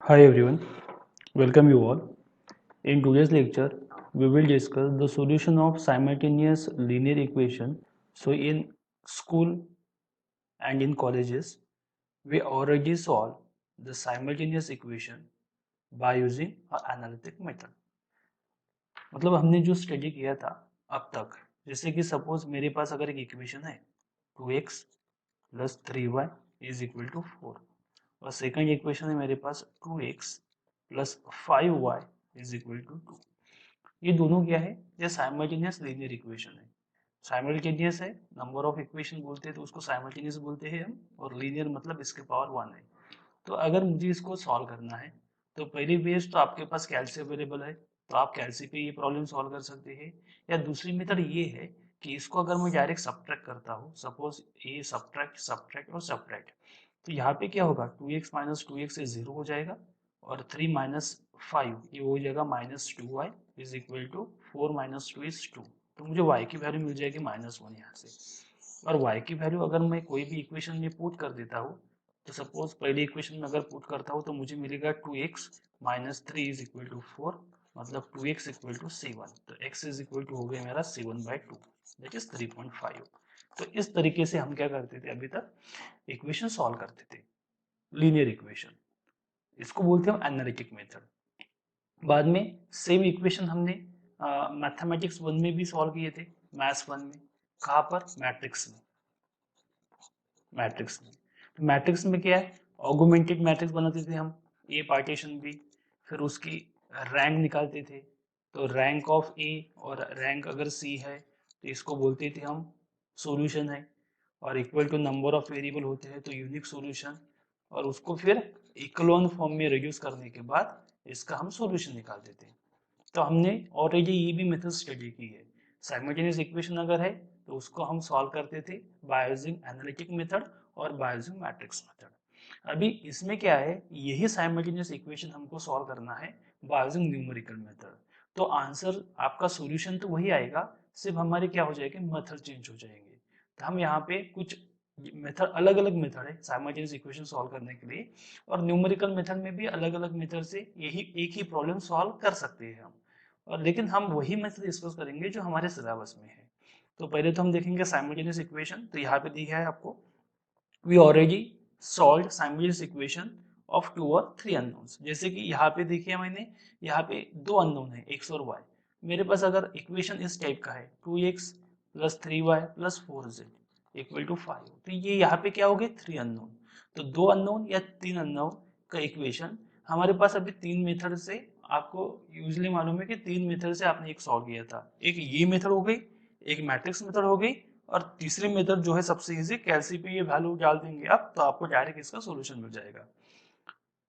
Hi everyone, welcome you all. In today's lecture, we will discuss the solution of simultaneous linear equation. So in school and in colleges, we already solve the simultaneous equation by using an analytic method. मतलब हमने जो study किया था अब तक, जैसे कि suppose मेरे पास अगर एक इक्वेशन है 2x plus 3y is equal to 4 और सेकंड इक्वेशन है मेरे पास 2x plus 5y is equal to 2। ये दोनों क्या है? ये साइमल्टेनियस लीनियर इक्वेशन है। साइमल्टेनियस है, नंबर ऑफ इक्वेशन बोलते हैं तो उसको साइमल्टेनियस बोलते हैं हम, और लीनियर मतलब इसके पावर 1 है। तो अगर मुझे इसको सॉल्व करना है तो पहली बेस तो आपके पास कैल्सी अवेलेबल है, तो आप कैल्सी पे ये प्रॉब्लम सॉल्व कर सकते हैं। या दूसरी मेथड ये है कि इसको अगर मैं डायरेक्ट सब्ट्रैक्ट करता हूँ, सपोज ये सब्ट्रैक्ट सब्ट्रैक्ट और सब्ट्रैक्ट, तो यहाँ पे क्या होगा, 2x minus two x zero हो जाएगा और 3 माइनस 5 ये हो जाएगा minus 2y is equal to 4 minus 2 is 2। तो मुझे y की वैल्यू मिल जाएगी -1 यहाँ से। और y की वैल्यू अगर मैं कोई भी इक्वेशन में पुट कर देता हूँ, तो सपोज पहली इक्वेशन में अगर पुट करता हूँ तो मुझे मिलेगा 2x minus 3 is equal to 4, मतलब 2x इक्वल टू 7। तो x इज इक्वल टू हो गया मेरा 7/2 दैट इज 3.5। तो इस तरीके से हम क्या करते थे अभी तक, इक्वेशन सॉल्व करते थे, लीनियर इक्वेशन। इसको बोलते हैं हम एनालिटिक मेथड। बाद में सेम इक्वेशन हमने मैथमेटिक्स 1 में भी सॉल्व किए थे, मैथ्स 1 में। कहाँ पर? मैट्रिक्स में। मैट्रिक्स में तो मैट्रिक्स में क्या है, ऑगुमेंटेड मैट्रिक्स बनाते थे हम, ए पार्टीशन बी, फिर उसकी रैंक निकालते थे। तो रैंक ऑफ ए और रैंक अगर सी है तो इसको बोलते थे हम सॉल्यूशन है, और equal to number of variable होते हैं तो यूनिक सॉल्यूशन। और उसको फिर इक्लोन फॉर्म में रिड्यूस करने के बाद इसका हम सॉल्यूशन निकालते थे। तो हमने ऑलरेडी ये भी मेथड स्टडी की है। साइमल्टेनियस इक्वेशन अगर है तो उसको हम सॉल्व करते थे बाय यूजिंग एनालिटिक मेथड और बाय यूजिंग मैट्रिक्स मेथड। अभी इसमें क्या है, यही साइमल्टेनियस इक्वेशन हमको सॉल्व करना है बाय यूजिंग न्यूमेरिकल मेथड। तो आंसर आपका सॉल्यूशन तो वही आएगा, सिर्फ हमारे क्या हो जाएंगे, मेथड चेंज हो जाएंगे। तो हम यहाँ पे कुछ मेथड, अलग अलग मेथड है साइमल्टेनियस इक्वेशन सॉल्व करने के लिए, और न्यूमेरिकल मेथड में भी अलग अलग मेथड से यही एक ही प्रॉब्लम सॉल्व कर सकते हैं हम। और लेकिन हम वही मेथड डिस्कस करेंगे जो हमारे सिलेबस में है। तो पहले तो हम देखेंगे साइमल्टेनियस इक्वेशन। तो यहाँ पे दिया है आपको, we already solve simultaneous equation of 2 और 3 अननोन्स। जैसे कि यहाँ पे देखिए मैंने, यहाँ पे दो अननोन है x और y। मेरे पास अगर इक्वेशन इस टाइप का है 2x plus 3y plus 4z equal to 5, तो ये यहाँ पे क्या हो गए, 3 अननोन। तो दो अननोन या 3 अननोन का इक्वेशन हमारे पास अभी 3 मेथड से, आपको यूजली मालूम है कि 3 मेथड से आपने एक सॉल्व किया था। एक ये मेथड हो गई, एक मैट्रिक्स मेथड हो गई, और तीसरी मेथड जो है सबसे इजी, कैल्सी पे ये वैल्यू डाल देंगे आप तो आपको डायरेक्ट इसका सॉल्यूशन मिल जाएगा।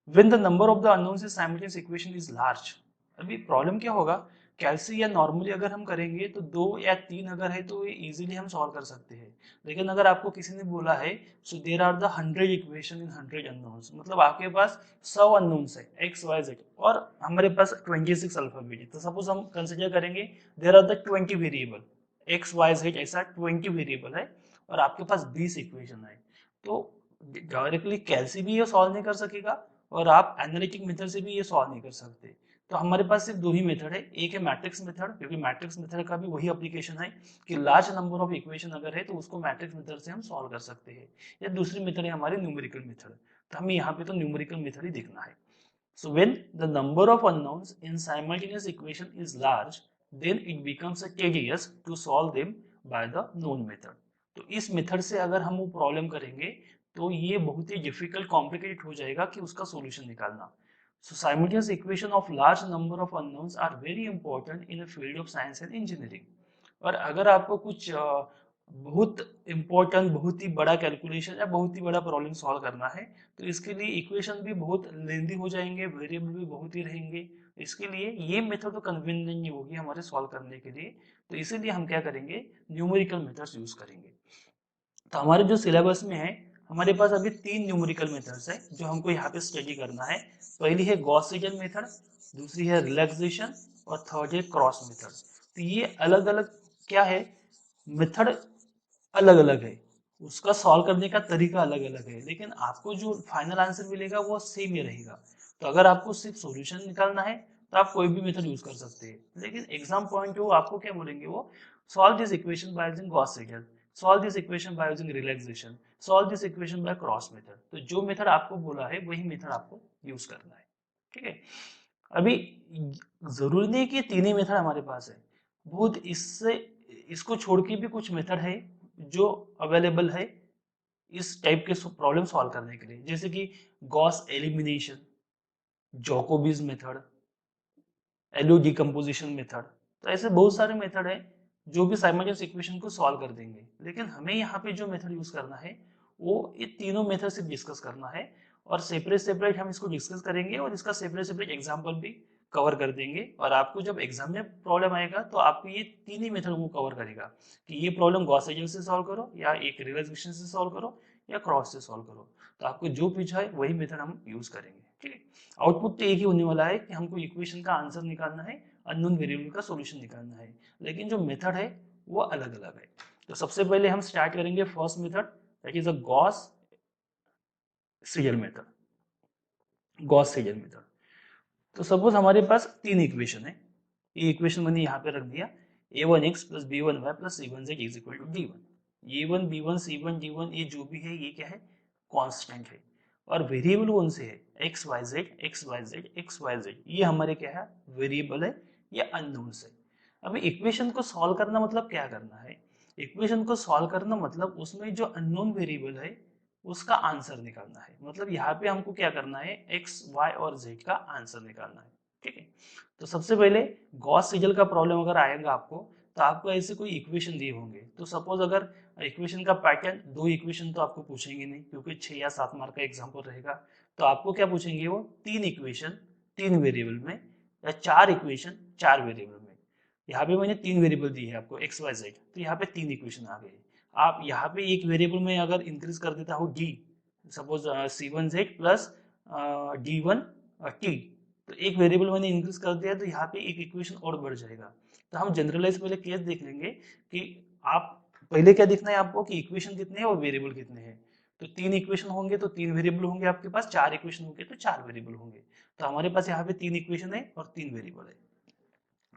when the number of the unknowns in simultaneous equation is large। अभी प्रॉब्लम क्या होगा, कैल्सी या नॉर्मली अगर हम करेंगे तो 2 या 3 अगर है तो ये इजीली हम सॉल्व कर सकते हैं। लेकिन अगर आपको किसी ने बोला है so there are the 100 equation in 100 unknowns, मतलब आपके पास 100 अननोन्स है एक्स वाई जेड और हमारे पास 26 अल्फाबेट है। तो सपोज हम कंसिडर करेंगे there are the 20 variable, X Y Z ऐसा 20 वेरिएबल है, और आपके पास 20 इक्वेशन है। तो डायरेक्टली कैल्सी भी ये सॉल्व नहीं कर सकेगा और आप एनालिटिक मेथड से भी ये सॉल्व नहीं कर सकते। तो हमारे पास सिर्फ दो ही मेथड है, एक है मैट्रिक्स मेथड, क्योंकि मैट्रिक्स मेथड का भी वही एप्लीकेशन है कि लार्ज नंबर ऑफ इक्वेशन अगर है तो उसको मैट्रिक्स मेथड से हम सॉल्व कर सकते हैं। या दूसरी मेथड है हमारी न्यूमेरिकल मेथड। तो हमें यहाँ पे तो न्यूमेरिकल मेथड ही देखना है। So when the number of unknowns in simultaneous equation is large, then it becomes a tedious to solve them by the known method। तो इस मेथड से अगर हम वो प्रॉब्लम करेंगे तो ये बहुत ही डिफिकल्ट कॉम्प्लिकेटेड हो जाएगा कि उसका सॉल्यूशन निकालना। So simultaneous equation of large number of unknowns are very important in a field of science and engineering। और अगर आपको कुछ बहुत इंपॉर्टेंट, बहुत ही बड़ा कैलकुलेशन या बहुत ही बड़ा प्रॉब्लम सॉल्व करना है तो इसके लिए इक्वेशन भी बहुत लेंदी हो जाएंगे, वेरिएबल भी बहुत ही रहेंगे। इसके लिए ये मेथड तो कन्वीनियंट नहीं होगी हमारे सॉल्व करने के लिए। तो इसीलिए हम क्या करेंगे, न्यूमेरिकल मेथड्स यूज करेंगे। तो हमारे जो सिलेबस में है, हमारे पास अभी 3 न्यूमेरिकल मेथड्स है जो हमको यहाँ पे स्टडी करना है। पहली है गॉस सीडल मेथड, दूसरी है रिलैक्सेशन, और थर्ड है क्रॉस मेथड। तो ये अलग अलग क्या है, मेथड अलग अलग है, उसका सॉल्व करने का तरीका अलग अलग है, लेकिन आपको जो फाइनल आंसर मिलेगा वो सेम ही रहेगा। तो अगर आपको सिर्फ सॉल्यूशन निकालना है तो आप कोई भी मेथड यूज कर सकते हैं, लेकिन एग्जाम पॉइंट वो आपको क्या बोलेंगे, वो solve this equation by using Gauss Seidel, solve this equation by using relaxation, solve this equation by cross method. तो जो मेथड आपको बोला है वही मेथड आपको यूज करना है। ठीक है, अभी जरूरी नहीं कि तीन ही मेथड हमारे पास है, बहुत इससे इसको छोड़ के भी कुछ मेथड है जो अवेलेबल है इस टाइप के प्रॉब्लम सॉल्व करने के लिए, जैसे कि गॉस एलिमिनेशन, जॉकोबिज मेथड, एलो डिकम्पोजिशन मेथड। तो ऐसे बहुत सारे मेथड है जो भी साइमल्टेनियस इक्वेशन को सॉल्व कर देंगे, लेकिन हमें यहाँ पे जो मेथड यूज करना है वो ये तीनों मेथड से डिस्कस करना है, और सेपरेट सेपरेट हम इसको डिस्कस करेंगे और इसका सेपरेट सेपरेट एग्जाम्पल भी कवर कर देंगे। और आपको जब एग्जाम में प्रॉब्लम आएगा तो आपको ये तीन ही मेथड को कवर करेगा कि ये प्रॉब्लम गॉस सीडल से सॉल्व करो, या एक रिलैक्सेशन से सॉल्व करो, या क्रॉस से सॉल्व करो। तो आपको जो पूछा है वही मेथड हम यूज करेंगे। ठीक है, आउटपुट तो एक ही होने वाला है कि हमको इक्वेशन का आंसर निकालना है, अननोन वेरिएबल का सॉल्यूशन निकालना है, लेकिन जो मेथड है वो अलग अलग है। तो सबसे पहले हम स्टार्ट करेंगे first method, that is a Gauss Seidel method. Gauss Seidel method, तो सपोज हमारे पास तीन इक्वेशन है, ये इक्वेशन मैंने यहाँ पे रख दिया, a1x plus b1y plus c1z is equal to d1। a1 b1 c1 d1 ये जो भी है ये क्या है, कांस्टेंट है, और वेरिएबल कौन से है, X Y Z X Y Z X Y Z, ये हमारे क्या है, वेरिएबल है, ये अननोन है। अभी इक्वेशन को सॉल्व करना मतलब क्या करना है, इक्वेशन को सॉल्व करना मतलब उसमें जो अननोन वेरिएबल है उसका आंसर निकालना है। मतलब यहाँ पे हमको क्या करना है, एक्स वाई और जेड का आंसर निकालना है। ठीक है, तो सबसे पहले गॉस सीडल का प्रॉब्लम अगर आएगा आपको, तो आपको ऐसे कोई इक्वेशन दिए होंगे, तो सपोज अगर इक्वेशन का पैटर्न, दो इक्वेशन तो आपको पूछेंगे नहीं क्योंकि 6 या 7 मार्क का एग्जाम्पल रहेगा, तो आपको क्या पूछेंगे, वो तीन इक्वेशन तीन वेरिएबल में, या चार इक्वेशन चार वेरिएबल में। यहाँ पे मैंने तीन वेरिएबल दिए हैं आपको एक्स वाई जेड, तो यहाँ पे तीन इक्वेशन आ गए। आप यहाँ पे एक वेरिएबल में अगर इंक्रीज कर देता हूँ D, suppose c1z plus d1 t, तो एक वेरिएबल मैंने इंक्रीज कर दिया तो यहाँ पे एक इक्वेशन और बढ़ जाएगा। तो हम जनरलाइज पहले केस देख लेंगे कि आप पहले क्या देखना है आपको, कि इक्वेशन कितने हैं और वेरिएबल कितने हैं। तो तीन इक्वेशन होंगे तो तीन वेरिएबल होंगे आपके पास, चार इक्वेशन होंगे तो चार वेरिएबल होंगे। तो हमारे पास यहाँ पे तीन इक्वेशन है और तीन वेरिएबल है।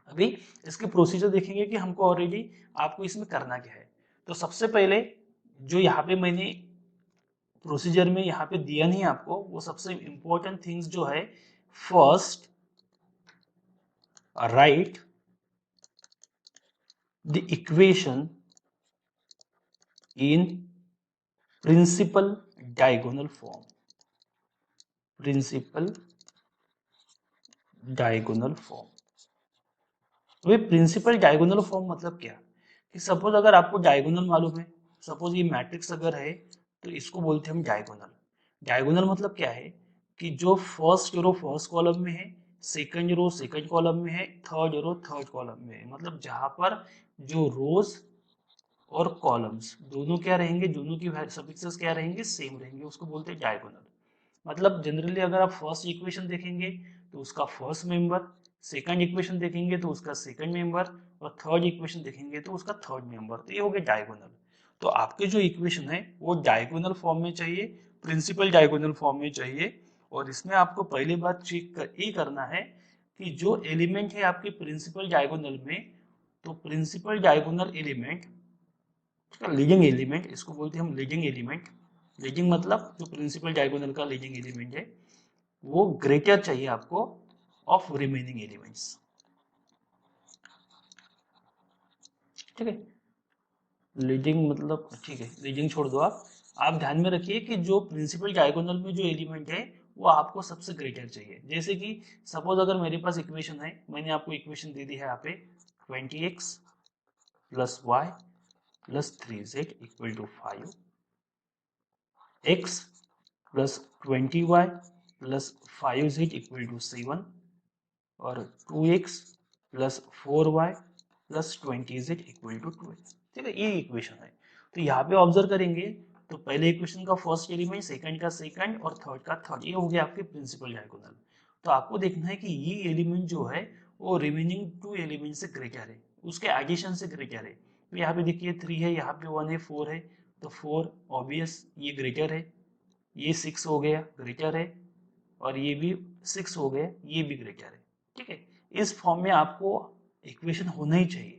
अभी इसके प्रोसीजर देखेंगे कि हमको ऑलरेडी आपको इसमें करना क्या है। तो सबसे पहले जो यहाँ पे मैंने प्रोसीजर में यहाँ पे दिया नहीं आपको, वो सबसे इंपॉर्टेंट थिंग्स जो है, first write the equation in principal diagonal form. Principal diagonal form, वे प्रिंसिपल डायगोनल फॉर्म मतलब क्या, कि सपोज अगर आपको डायगोनल मालूम है, सपोज ये मैट्रिक्स अगर है तो इसको बोलते हैं हम डायगोनल। डायगोनल मतलब क्या है, कि जो फर्स्ट रो फर्स्ट कॉलम में है, सेकंड रो सेकंड कॉलम में है, थर्ड रो थर्ड कॉलम में है, मतलब जहां पर जो रोज और कॉलम्स दोनों क्या रहेंगे, दोनों की सफिक्सेस क्या रहेंगे, सेम रहेंगे, उसको बोलते हैं डायगोनल। मतलब जनरली अगर आप फर्स्ट इक्वेशन देखेंगे तो उसका फर्स्ट मेंबर, सेकंड इक्वेशन देखेंगे तो उसका सेकंड मेंबर, और थर्ड इक्वेशन देखेंगे तो उसका थर्ड मेंबर, तो ये हो गया डायगोनल। तो आपके जो इक्वेशन है वो डायगोनल फॉर्म में चाहिए, प्रिंसिपल डायगोनल फॉर्म में चाहिए। और इसमें आपको पहली बात ये करना है कि जो एलिमेंट है आपके प्रिंसिपल डायगोनल में, तो principal diagonal element, leading element, इसको बोलते हैं हम लीडिंग एलिमेंट। लीडिंग मतलब जो प्रिंसिपल डायगोनल का लीडिंग एलिमेंट है वो ग्रेटर चाहिए आपको ऑफ रिमेनिंग एलिमेंट्स। ठीक है, लीडिंग मतलब ठीक है, लीडिंग छोड़ दो आप ध्यान में रखिए कि जो प्रिंसिपल डायगोनल में जो एलिमेंट है वो आपको सबसे ग्रेटर चाहिए। जैसे कि सपोज अगर मेरे पास इक्वेशन है, मैंने आपको इक्वेशन दे दी है यहाँ पे 20x plus Y plus 3z equal to 5, x plus 20y plus 5z equal to 7, और 2x plus 4y plus 20z equal to 12। ठीक है, ये इक्वेशन है। तो यहाँ पे ऑब्जर्व करेंगे तो पहले इक्वेशन का फर्स्ट एलिमेंट, सेकंड का सेकंड और थर्ड का थर्ड, ये हो गया आपके प्रिंसिपल डायगोनल। तो आपको देखना है कि ये एलिमेंट जो है वो रिमेनिंग टू एलिमेंट से ग्रेटर है, उसके एडिशन से ग्रेटर है। तो यहाँ पे देखिए 3 है, यहाँ पे 1 है, 4 है, तो 4 ऑब्वियस ये ग्रेटर है, ये 6 हो गया ग्रेटर है, और ये भी 6 हो गए, ये भी ग्रेटर है। ठीक है, इस फॉर्म में आपको इक्वेशन होना ही चाहिए।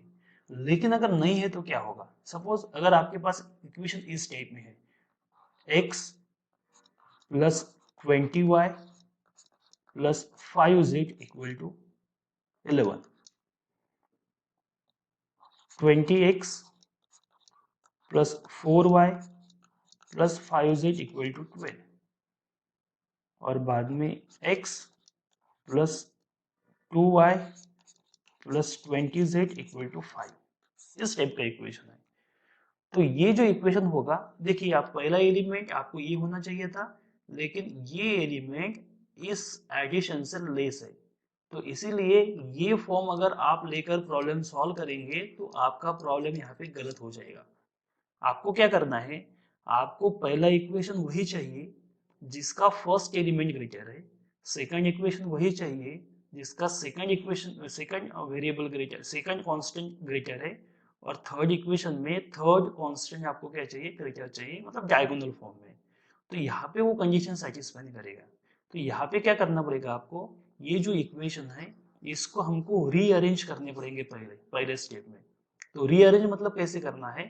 लेकिन अगर नहीं है तो क्या होगा? सपोज अगर आपके पास इक्वेशन इस टाइप में है, x plus 20y plus 5z equal to 11, 20x plus 4y plus 5z equal to 12, और बाद में x plus 2y plus 20z equal to 5, इस टाइप का इक्वेशन है। तो ये जो इक्वेशन होगा, देखिए आप पहला एलिमेंट आपको ये होना चाहिए था, लेकिन ये एलिमेंट इस एडिशन से लेस है, तो इसीलिए ये फॉर्म अगर आप लेकर प्रॉब्लम सॉल्व करेंगे तो आपका प्रॉब्लम यहाँ पे गलत हो जाएगा। आपको क्या करना है, आपको पहला इक्वेशन वही चाहिए जिसका फर्स्ट एलिमेंट ग्रेटर है, सेकंड इक्वेशन वही चाहिए जिसका second variable greater, second constant greater है, और थर्ड इक्वेशन में थर्ड कांस्टेंट आपको क्या चाहिए, ग्रेटर चाहिए, मतलब डायगोनल फॉर्म में। तो यहाँ पे वो कंडीशन सेटिस्फाई करेगा। तो यहाँ पे क्या करना पड़ेगा आपको, ये जो इक्वेशन है इसको हमको रीअरेंज करने पड़ेंगे पहले स्टेप में। तो रीअरेंज मतलब कैसे करना है,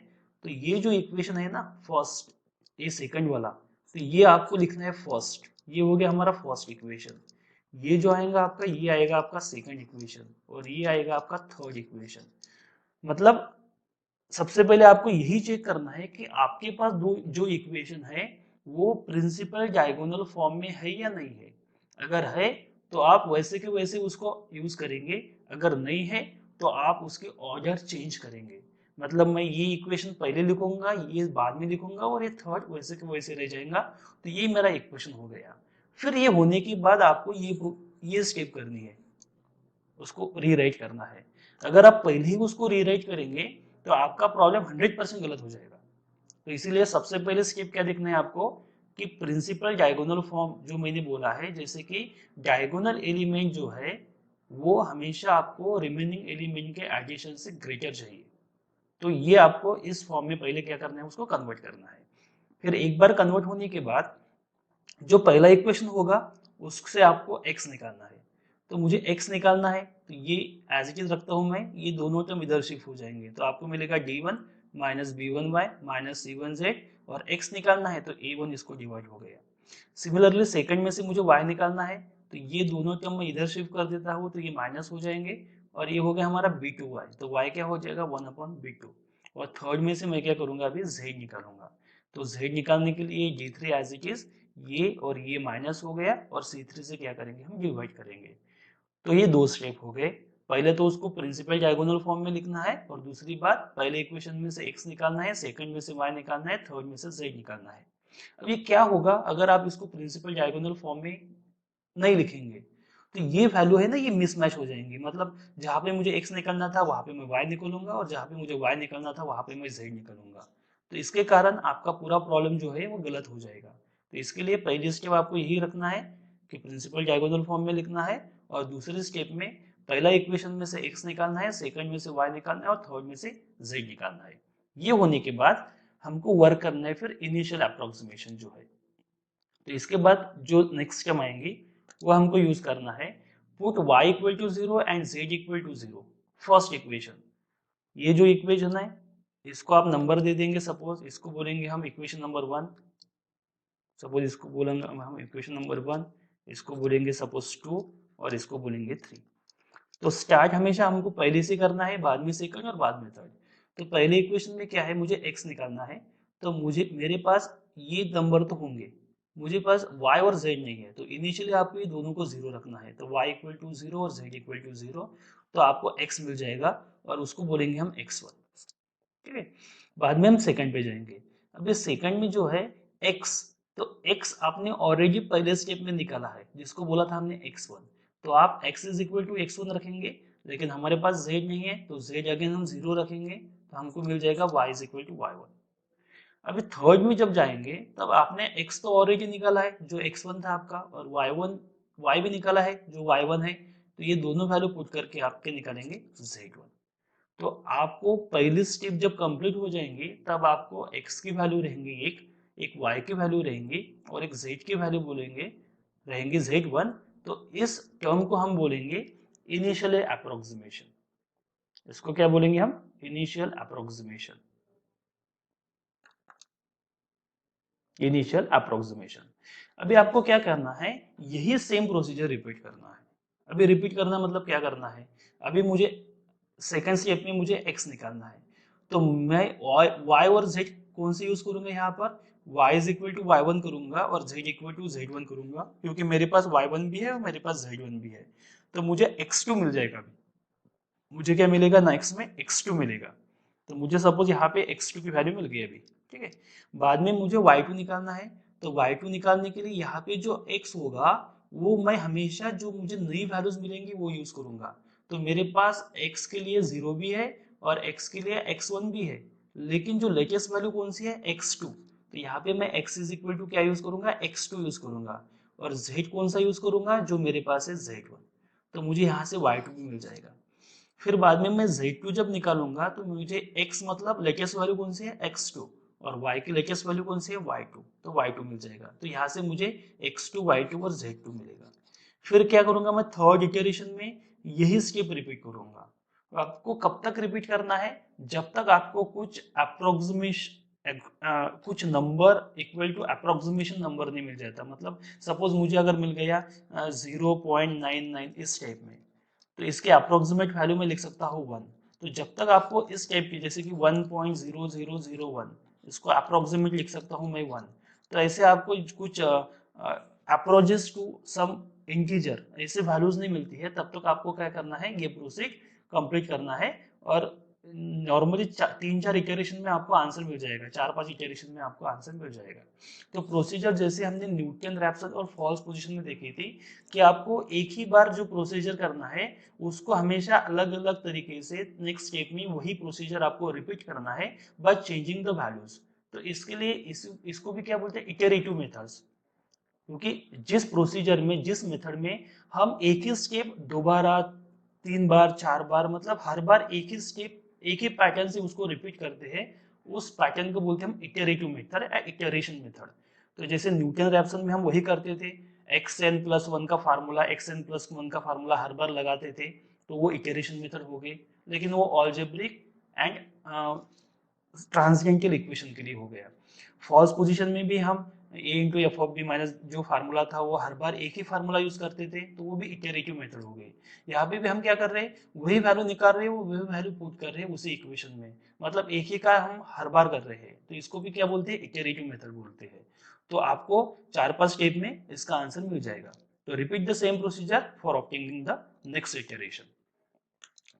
तो ये जो इक्वेशन है ना फर्स्ट, ये सेकंड वाला, तो ये आपको लिखना है फर्स्ट, ये हो गया हमारा फर्स्ट इक्वेशन। ये जो आएगा आपका, ये आएगा आपका सेकंड इक्वेशन, और ये आएगा आपका थर्ड इक्वेशन। मतलब सबसे पहले आपको यही चेक करना है कि आपके पास दो जो इक्वेशन है वो प्रिंसिपल डायगोनल फॉर्म में है या नहीं है। अगर है तो आप वैसे के वैसे उसको यूज करेंगे, अगर नहीं है तो आप उसके ऑर्डर चेंज करेंगे। मतलब मैं ये इक्वेशन पहले लिखूंगा, ये बाद में लिखूंगा, और ये थर्ड वैसे के वैसे रह जाएगा। तो ये मेरा इक्वेशन हो गया। फिर ये होने के बाद आपको ये स्टेप करनी है, उसको रीराइट करना है। अगर आप पहले ही उसको रीराइट करेंगे तो आपका प्रॉब्लम 100% गलत हो जाएगा। तो इसीलिए सबसे पहले स्टेप क्या देखना है आपको, कि प्रिंसिपल डायगोनल फॉर्म जो मैंने बोला है, जैसे कि डायगोनल एलिमेंट जो है वो हमेशा आपको रिमेनिंग एलिमेंट के एडिशन से ग्रेटर चाहिए। तो ये आपको इस फॉर्म में पहले क्या करना है, उसको कन्वर्ट करना है। फिर एक बार कन्वर्ट होने के बाद जो पहला इक्वेशन होगा उससे आपको x निकालना है। तो मुझे x निकालना है, तो ये एज इट इज रखता हूं मैं, ये दोनों टर्म इधर शिफ्ट हो जाएंगे, तो आपको मिलेगा d1 minus b1y minus c1z, और x निकालना है तो a1 इसको डिवाइड हो गया। सिमिलरली सेकंड में से मुझे y निकालना है, तो ये दोनों टर्म मैं इधर शिफ्ट कर देता हूँ, तो ये माइनस हो जाएंगे, और ये हो गया हमारा b2y, तो y क्या हो जाएगा 1/b2। और थर्ड में से मैं क्या करूंगा, अभी z निकालूंगा। तो z निकालने के लिए d3 एज इट इज, ये और ये माइनस हो गया, और C3 से क्या करेंगे, हम डिवाइड करेंगे। तो ये दो स्टेप हो गए। पहले तो उसको प्रिंसिपल डायगोनल फॉर्म में लिखना है, और दूसरी बात पहले इक्वेशन में से x निकालना है, सेकंड में से y निकालना है, थर्ड में से z निकालना है। अब ये क्या होगा अगर आप इसको प्रिंसिपल डायगोनल फॉर्म में नहीं लिखेंगे, तो ये वैल्यू है ना, ये मिसमैच हो जाएंगी। मतलब जहाँ पे मुझे x निकालना था वहां पे मैं y निकालूंगा, और जहाँ पे मुझे y निकालना था वहां पे मैं z निकालूंगा। तो इसके कारण आपका पूरा प्रॉब्लम जो है वो गलत हो जाएगा। तो इसके लिए पहली स्टेप आपको यही रखना है कि प्रिंसिपल डायगोनल फॉर्म में लिखना है, और दूसरे स्टेप में पहला इक्वेशन में से x निकालना है, सेकंड में से y निकालना है, और थर्ड में से z निकालना है। ये होने के बाद हमको वर्क करना है फिर इनिशियल अप्रोक्सीमेशन जो है। तो इसके बाद जो नेक्स्ट स्टेप आएंगी वो हमको यूज करना है, put y equal to 0 and z equal to 0, first equation. ये जो इक्वेशन है इसको आप नंबर दे देंगे, सपोज इसको बोलेंगे हम इक्वेशन नंबर 1, सपोज इसको बोलेंगे हम इक्वेशन नंबर 1, इसको बोलेंगे सपोज 2, और इसको बोलेंगे 3। तो स्टार्ट हमेशा हमको पहले से करना है, बाद में सेकंड और बाद में थर्ड। तो पहले इक्वेशन में क्या है, मुझे x निकालना है, तो मुझे मेरे पास ये नंबर तो होंगे, मुझे पास y और z नहीं है, तो इनिशियली आपको ये दोनों को 0 रखना है। तो y इक्वल टू 0 और z इक्वल टू 0, तो आपको x मिल जाएगा, और उसको बोलेंगे हम x1। ठीक है, बाद में हम सेकंड पे जाएंगे। अब ये सेकंड में जो है x, तो x आपने ऑलरेडी पहले स्टेप में निकाला है, जिसको बोला था हमने x1, तो आप x is equal to x1 रखेंगे, लेकिन हमारे पास z नहीं है तो z अगेन हम 0 रखेंगे, तो हमको मिल जाएगा y is equal to y1। अभी थर्ड में जब जाएंगे तब आपने x तो ऑलरेडी निकाला है जो x1 था आपका, और y भी निकाला है जो y1 है, तो ये दोनों वैल्यू पुट करके आपके निकालेंगे z1। तो आपको पहली स्टेप जब कंप्लीट हो जाएंगे तब आपको x की वैल्यू रहेंगी एक y की वैल्यू रहेंगी, और एक z की वैल्यू बोलेंगे रहेंगे Z1, तो इस टर्म को हम बोलेंगे इनिशियल अप्रोक्सीमेशन। इसको क्या बोलेंगे हम? Initial approximation. Initial approximation. अभी आपको क्या करना है, यही सेम प्रोसीजर रिपीट करना है। अभी रिपीट करना मतलब क्या करना है, अभी मुझे सेकंड स्टेप में मुझे x निकालना है, तो मैं y और z कौन से यूज करूंगा यहाँ पर? y is equal to y1 करूंगा और z इक्वल टू z1 करूंगा, क्योंकि मेरे पास y1 भी है और मेरे पास z1 भी है, तो मुझे x2 मिल जाएगा। अभी मुझे क्या मिलेगा, नेक्स्ट में x2 मिलेगा। तो मुझे सपोज यहाँ पे x2 की वैल्यू मिल गई अभी, ठीक है। बाद में मुझे y2 निकालना है, तो y2 निकालने के लिए यहाँ पे जो x होगा वो मैं हमेशा जो मुझे नई वैल्यूज मिलेंगी वो यूज करूंगा। तो मेरे पास x के लिए 0 भी है और x के लिए x1 भी है, लेकिन जो लेटेस्ट वैल्यू कौन सी है, x2। तो यहाँ पे मैं x इज इक्वल टू क्या यूज करूंगा, x2 यूज करूंगा, और z कौन सा यूज करूंगा, जो मेरे पास है z1। तो मुझे यहाँ से y2 भी मिल जाएगा। फिर बाद में मैं Z2 जब निकालूंगा तो मुझे X मतलब लेटेस्ट वैल्यू कौन सी है, X2, और Y की लेटेस्ट वैल्यू कौन सी है, Y2, तो Y2 मिल जाएगा। तो यहाँ से मुझे X2, Y2 और Z2 मिलेगा। फिर क्या करूंगा मैं, थर्ड इटरेशन में यही स्टेप रिपीट करूंगा। तो आपको कब तक रिपीट करना है, जब तक आपको कुछ अप्रोक्सीमेशन कुछ number equal to approximation number नहीं मिल जाता। मतलब सपोज मुझे अगर मिल गया 0.99 इस टाइप में, तो इसके अप्रोक्सीमेट वैल्यू में लिख सकता हूँ 1। तो जब तक आपको इस टाइप की, जैसे कि 1.0001, इसको अप्रोक्सीमेट लिख सकता हूँ मैं 1, तो ऐसे आपको कुछ अप्रोचेस टू सम इंटीजर ऐसे वैल्यूज नहीं मिलती है, तब तक आपको क्या करना है, ये प्रोसेस कंप्लीट करना है। और नॉर्मली 3-4 इटरेशन में आपको आंसर मिल जाएगा, 4-5 इटरेशन में आपको आंसर मिल जाएगा। तो प्रोसीजर जैसे हमने न्यूटन रैप्सन और फॉल्स पोजीशन में देखी थी, कि आपको एक ही बार जो प्रोसीजर करना है उसको हमेशा अलग अलग तरीके से नेक्स्ट स्टेप में वही प्रोसीजर आपको रिपीट करना है, बट चेंजिंग द वैल्यूज। तो इसके लिए इसको भी क्या बोलते हैं, इटरेटिव मेथड्स। क्योंकि जिस प्रोसीजर में, जिस मेथड में हम एक ही स्टेप दोबारा 3 बार 4 बार, मतलब हर बार एक ही स्टेप एक ही पैटर्न से उसको रिपीट करते हैं, उस पैटर्न को बोलते हैं हम इटरेटिव मेथड या इटरेशन मेथड। तो जैसे न्यूटन रैप्सन में हम वही करते थे, xn+1 का फार्मूला, xn+1 का फार्मूला हर बार लगाते थे, तो वो इटरेशन मेथड हो गई। लेकिन वो अलजेब्रिक एंड ट्रांसेंडेंटल इक्वेशन के लिए हो गया। फॉल्स पोजीशन में भी हम a into F of B minus जो फार्मूला था वो हर बार एक ही फार्मूला यूज करते थे, तो वो भी इटरेटिव मेथड हो गई। यहाँ पे भी हम क्या कर रहे हैं, वही वैल्यू निकाल रहे हैं, वो वही वैल्यू पुट कर रहे हैं उसी इक्वेशन में, मतलब एक ही का हम हर बार कर रहे हैं, तो इसको भी क्या बोलते हैं, इटरेटिव मेथड बोलते हैं। तो आपको 4-5 स्टेप में इसका आंसर मिल जाएगा। तो repeat the same procedure for obtaining the next iteration.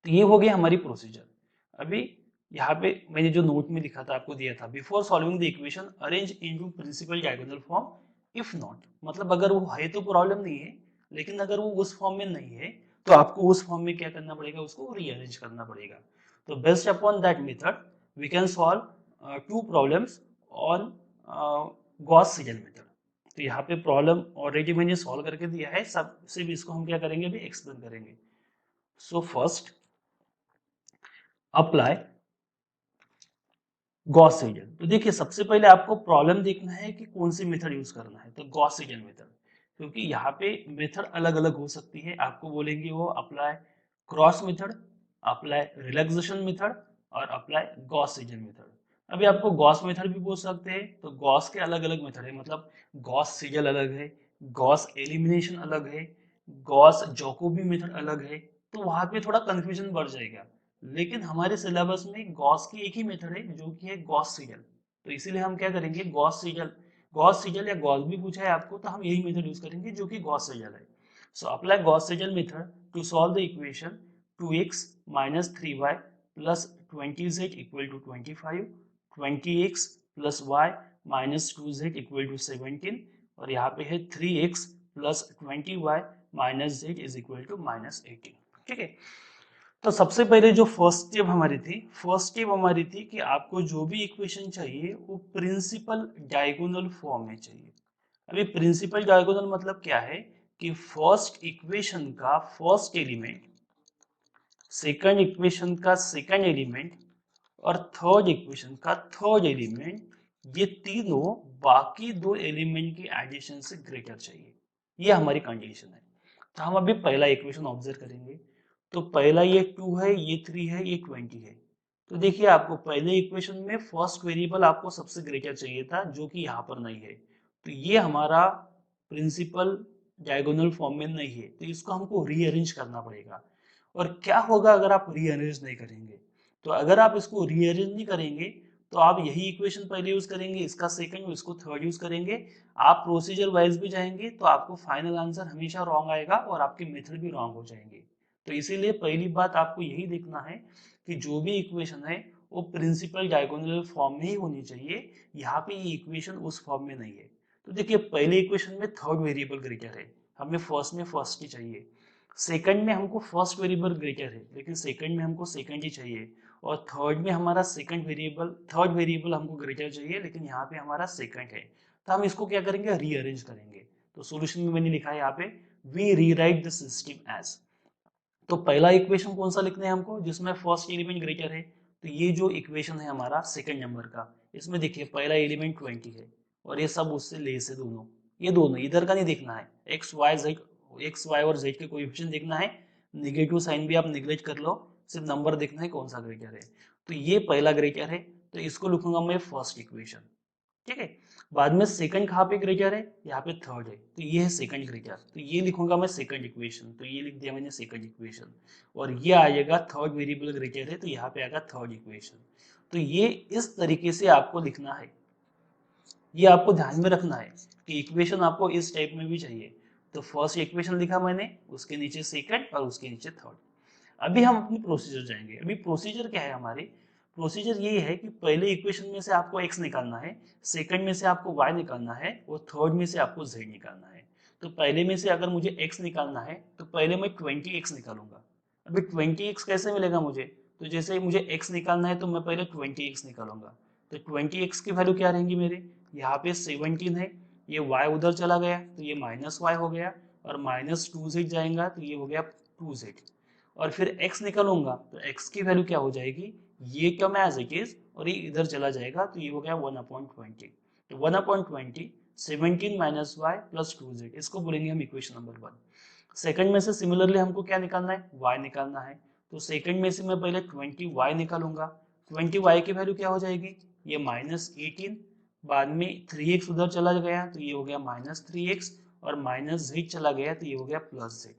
तो ये हो गया हमारी प्रोसीजर। अभी यहाँ पे मैंने जो नोट में लिखा था, आपको दिया था, before solving the equation arrange into principal diagonal form if not, मतलब अगर वो है तो प्रॉब्लम नहीं है, लेकिन अगर वो उस फॉर्म में नहीं है तो आपको उस फॉर्म में क्या करना पड़ेगा, उसको रीअरेंज करना पड़ेगा। तो based upon that method we can solve 2 problems on Gauss Seidel method. तो यहाँ पे प्रॉब्लम ऑलरेडी मैंने सॉल्व करके दिया है, सब सिर्फ इसको हम क्या करेंगे, अभी एक्सप्लेन करेंगे। So first apply Gauss Seidel. तो देखिए सबसे पहले आपको प्रॉब्लम देखना है कि कौन सी मेथड यूज करना है, तो गॉस सीडल मेथड, क्योंकि यहाँ पे मेथड अलग अलग हो सकती है। आपको बोलेंगे वो apply cross method, apply relaxation method और अप्लाई गॉस सीडल मेथड। अभी आपको गॉस मेथड भी बोल सकते हैं, तो गॉस के अलग अलग मेथड है, मतलब गॉस सीडल अलग है, गॉस एलिमिनेशन अलग है, गॉस जैकोबी मेथड अलग है, तो वहां पे थोड़ा कंफ्यूजन बढ़ जाएगा। लेकिन हमारे सिलेबस में गॉस की एक ही मेथड है जो कि है गॉस सीडल, तो इसीलिए हम क्या करेंगे, गॉस सीडल या गॉस भी पूछा है आपको तो हम यही मेथड यूज करेंगे जो कि गॉस सीडल है। So apply Gauss Seidel method to solve the equation 2x - 3y plus 20z equal to 25, 20x plus y minus 2z equal to 17, और यहाँ पे है 3x plus 20y minus z is equal to -18। ठीक है, तो सबसे पहले जो फर्स्ट स्टेप हमारी थी कि आपको जो भी इक्वेशन चाहिए वो प्रिंसिपल डायगोनल फॉर्म में चाहिए। अभी प्रिंसिपल डायगोनल मतलब क्या है, कि फर्स्ट इक्वेशन का फर्स्ट एलिमेंट, सेकंड इक्वेशन का सेकंड एलिमेंट और थर्ड इक्वेशन का थर्ड एलिमेंट, ये तीनों बाकी 2 एलिमेंट के एडिशन से ग्रेटर चाहिए। ये हमारी कंडीशन है। तो हम अभी पहला इक्वेशन ऑब्जर्व करेंगे। तो पहला ये 2 है, ये 3 है, ये 20 है। तो देखिए आपको पहले इक्वेशन में फर्स्ट वेरिएबल आपको सबसे ग्रेटर चाहिए था, जो कि यहाँ पर नहीं है। तो ये हमारा प्रिंसिपल डायगोनल फॉर्म में नहीं है, तो इसको हमको रीअरेंज करना पड़ेगा। और क्या होगा अगर आप रीअरेंज नहीं करेंगे? तो अगर आप इसको रीअरेंज नहीं करेंगे तो आप यही इक्वेशन पहले यूज करेंगे, इसका सेकंड, इसको थर्ड यूज करेंगे। आप प्रोसीजर वाइज भी जाएंगे तो आपको फाइनल आंसर हमेशा रॉन्ग आएगा और आपके मेथड भी रॉन्ग हो जाएंगे। तो इसीलिए पहली बात आपको यही देखना है कि जो भी इक्वेशन है वो प्रिंसिपल डायगोनल फॉर्म में ही होनी चाहिए। यहाँ पे ये इक्वेशन उस फॉर्म में नहीं है। तो देखिए पहले इक्वेशन में थर्ड वेरिएबल ग्रेटर है, हमें फर्स्ट में फर्स्ट ही चाहिए। सेकंड में हमको फर्स्ट वेरिएबल ग्रेटर है, लेकिन सेकंड में हमको सेकंड ही चाहिए। और थर्ड में हमारा थर्ड वेरिएबल हमको ग्रेटर चाहिए, लेकिन यहाँ पे हमारा सेकंड है। तो हम इसको क्या करेंगे, रीअरेंज करेंगे। तो सॉल्यूशन में मैंने लिखा है यहाँ पे we rewrite the system as. तो पहला इक्वेशन कौन सा लिखना है हमको, जिसमें फर्स्ट एलिमेंट ग्रेटर है। तो ये जो इक्वेशन है हमारा सेकंड नंबर का, इसमें देखिए पहला एलिमेंट 20 है और ये सब उससे लेस है दोनों। ये दोनों इधर का नहीं देखना है, एक्स वाई और जेड के कोएफिशिएंट देखना है। नेगेटिव साइन भी आप निगलेक्ट कर लो, सिर्फ नंबर देखना है कौन सा ग्रेटर है। तो ये पहला ग्रेटर है, तो इसको लिखूंगा मैं फर्स्ट इक्वेशन। ठीक है। बाद में सेकंड कहाँ पे ग्रेटर है, यहाँ पे थर्ड है, तो ये है सेकंड ग्रेटर, तो ये लिखूंगा मैं सेकंड इक्वेशन। तो ये लिख दिया मैंने सेकंड इक्वेशन। और ये आ जाएगा थर्ड वेरिएबल ग्रेटर है, तो यहाँ पे आएगा थर्ड इक्वेशन। तो ये इस तरीके से आपको लिखना है, ये आपको ध्यान में रखना है कि इक्वेशन आपको इस टाइप में भी चाहिए। तो फर्स्ट इक्वेशन लिखा मैंने, उसके नीचे सेकंड और उसके नीचे थर्ड। अभी हम अपनी प्रोसीजर जाएंगे। अभी प्रोसीजर क्या है हमारी, प्रोसीजर ये है कि पहले इक्वेशन में से आपको x निकालना है, सेकंड में से आपको y निकालना है और थर्ड में से आपको z निकालना है। तो पहले में से अगर मुझे x निकालना है तो पहले मैं 20x निकालूंगा। अभी 20x कैसे मिलेगा मुझे, तो जैसे मुझे x निकालना है तो मैं पहले 20x निकालूंगा। तो 20x की वैल्यू क्या रहेंगी मेरे, यहाँ पे 17 है, ये y उधर चला गया तो ये -y हो गया, और -2z जाएगा तो ये हो गया 2z। और फिर x निकालूंगा तो x की वैल्यू क्या हो जाएगी, ये टर्म एज इट इज और ये इधर चला जाएगा तो ये हो गया 1/20। तो 1/20 17 माइनस वाई प्लस 2z, इसको बोलेंगे हम इक्वेशन नंबर 1। सेकंड में से सिमिलरली हमको क्या निकालना है, y निकालना है। तो सेकंड में से मैं पहले 20y निकालूंगा। 20y की वैल्यू क्या हो जाएगी, ये -18, बाद में 3x उधर चला गया तो ये हो गया -3x, और -z चला गया तो ये हो गया +z।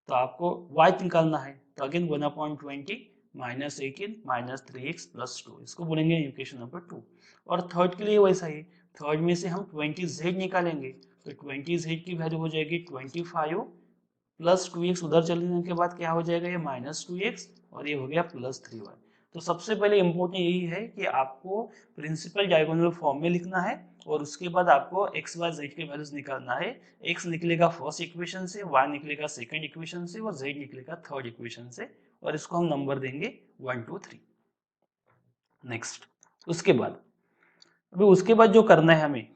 तो आपको y निकालना है, तो अगेन 1/20 -18 -3x + 2, इसको बोलेंगे इक्वेशन नंबर 2। और थर्ड के लिए वैसा ही, थर्ड में से हम 20z निकालेंगे। तो 20z की वैल्यू हो जाएगी 25 प्लस 2x, उधर चलने के बाद क्या हो जाएगा, ये -2x और ये हो गया +3y। तो सबसे पहले इंपॉर्टेंट यही है कि आपको प्रिंसिपल डायगोनल फॉर्म में लिखना है और उसके बाद आपको x y z के वैल्यूज निकालना है। x निकलेगा फर्स्ट इक्वेशन से, y निकलेगा सेकंड इक्वेशन से और z निकलेगा थर्ड इक्वेशन से, और इसको हम नंबर देंगे 1 2 3। नेक्स्ट, उसके बाद अभी उसके बाद जो करना है हमें,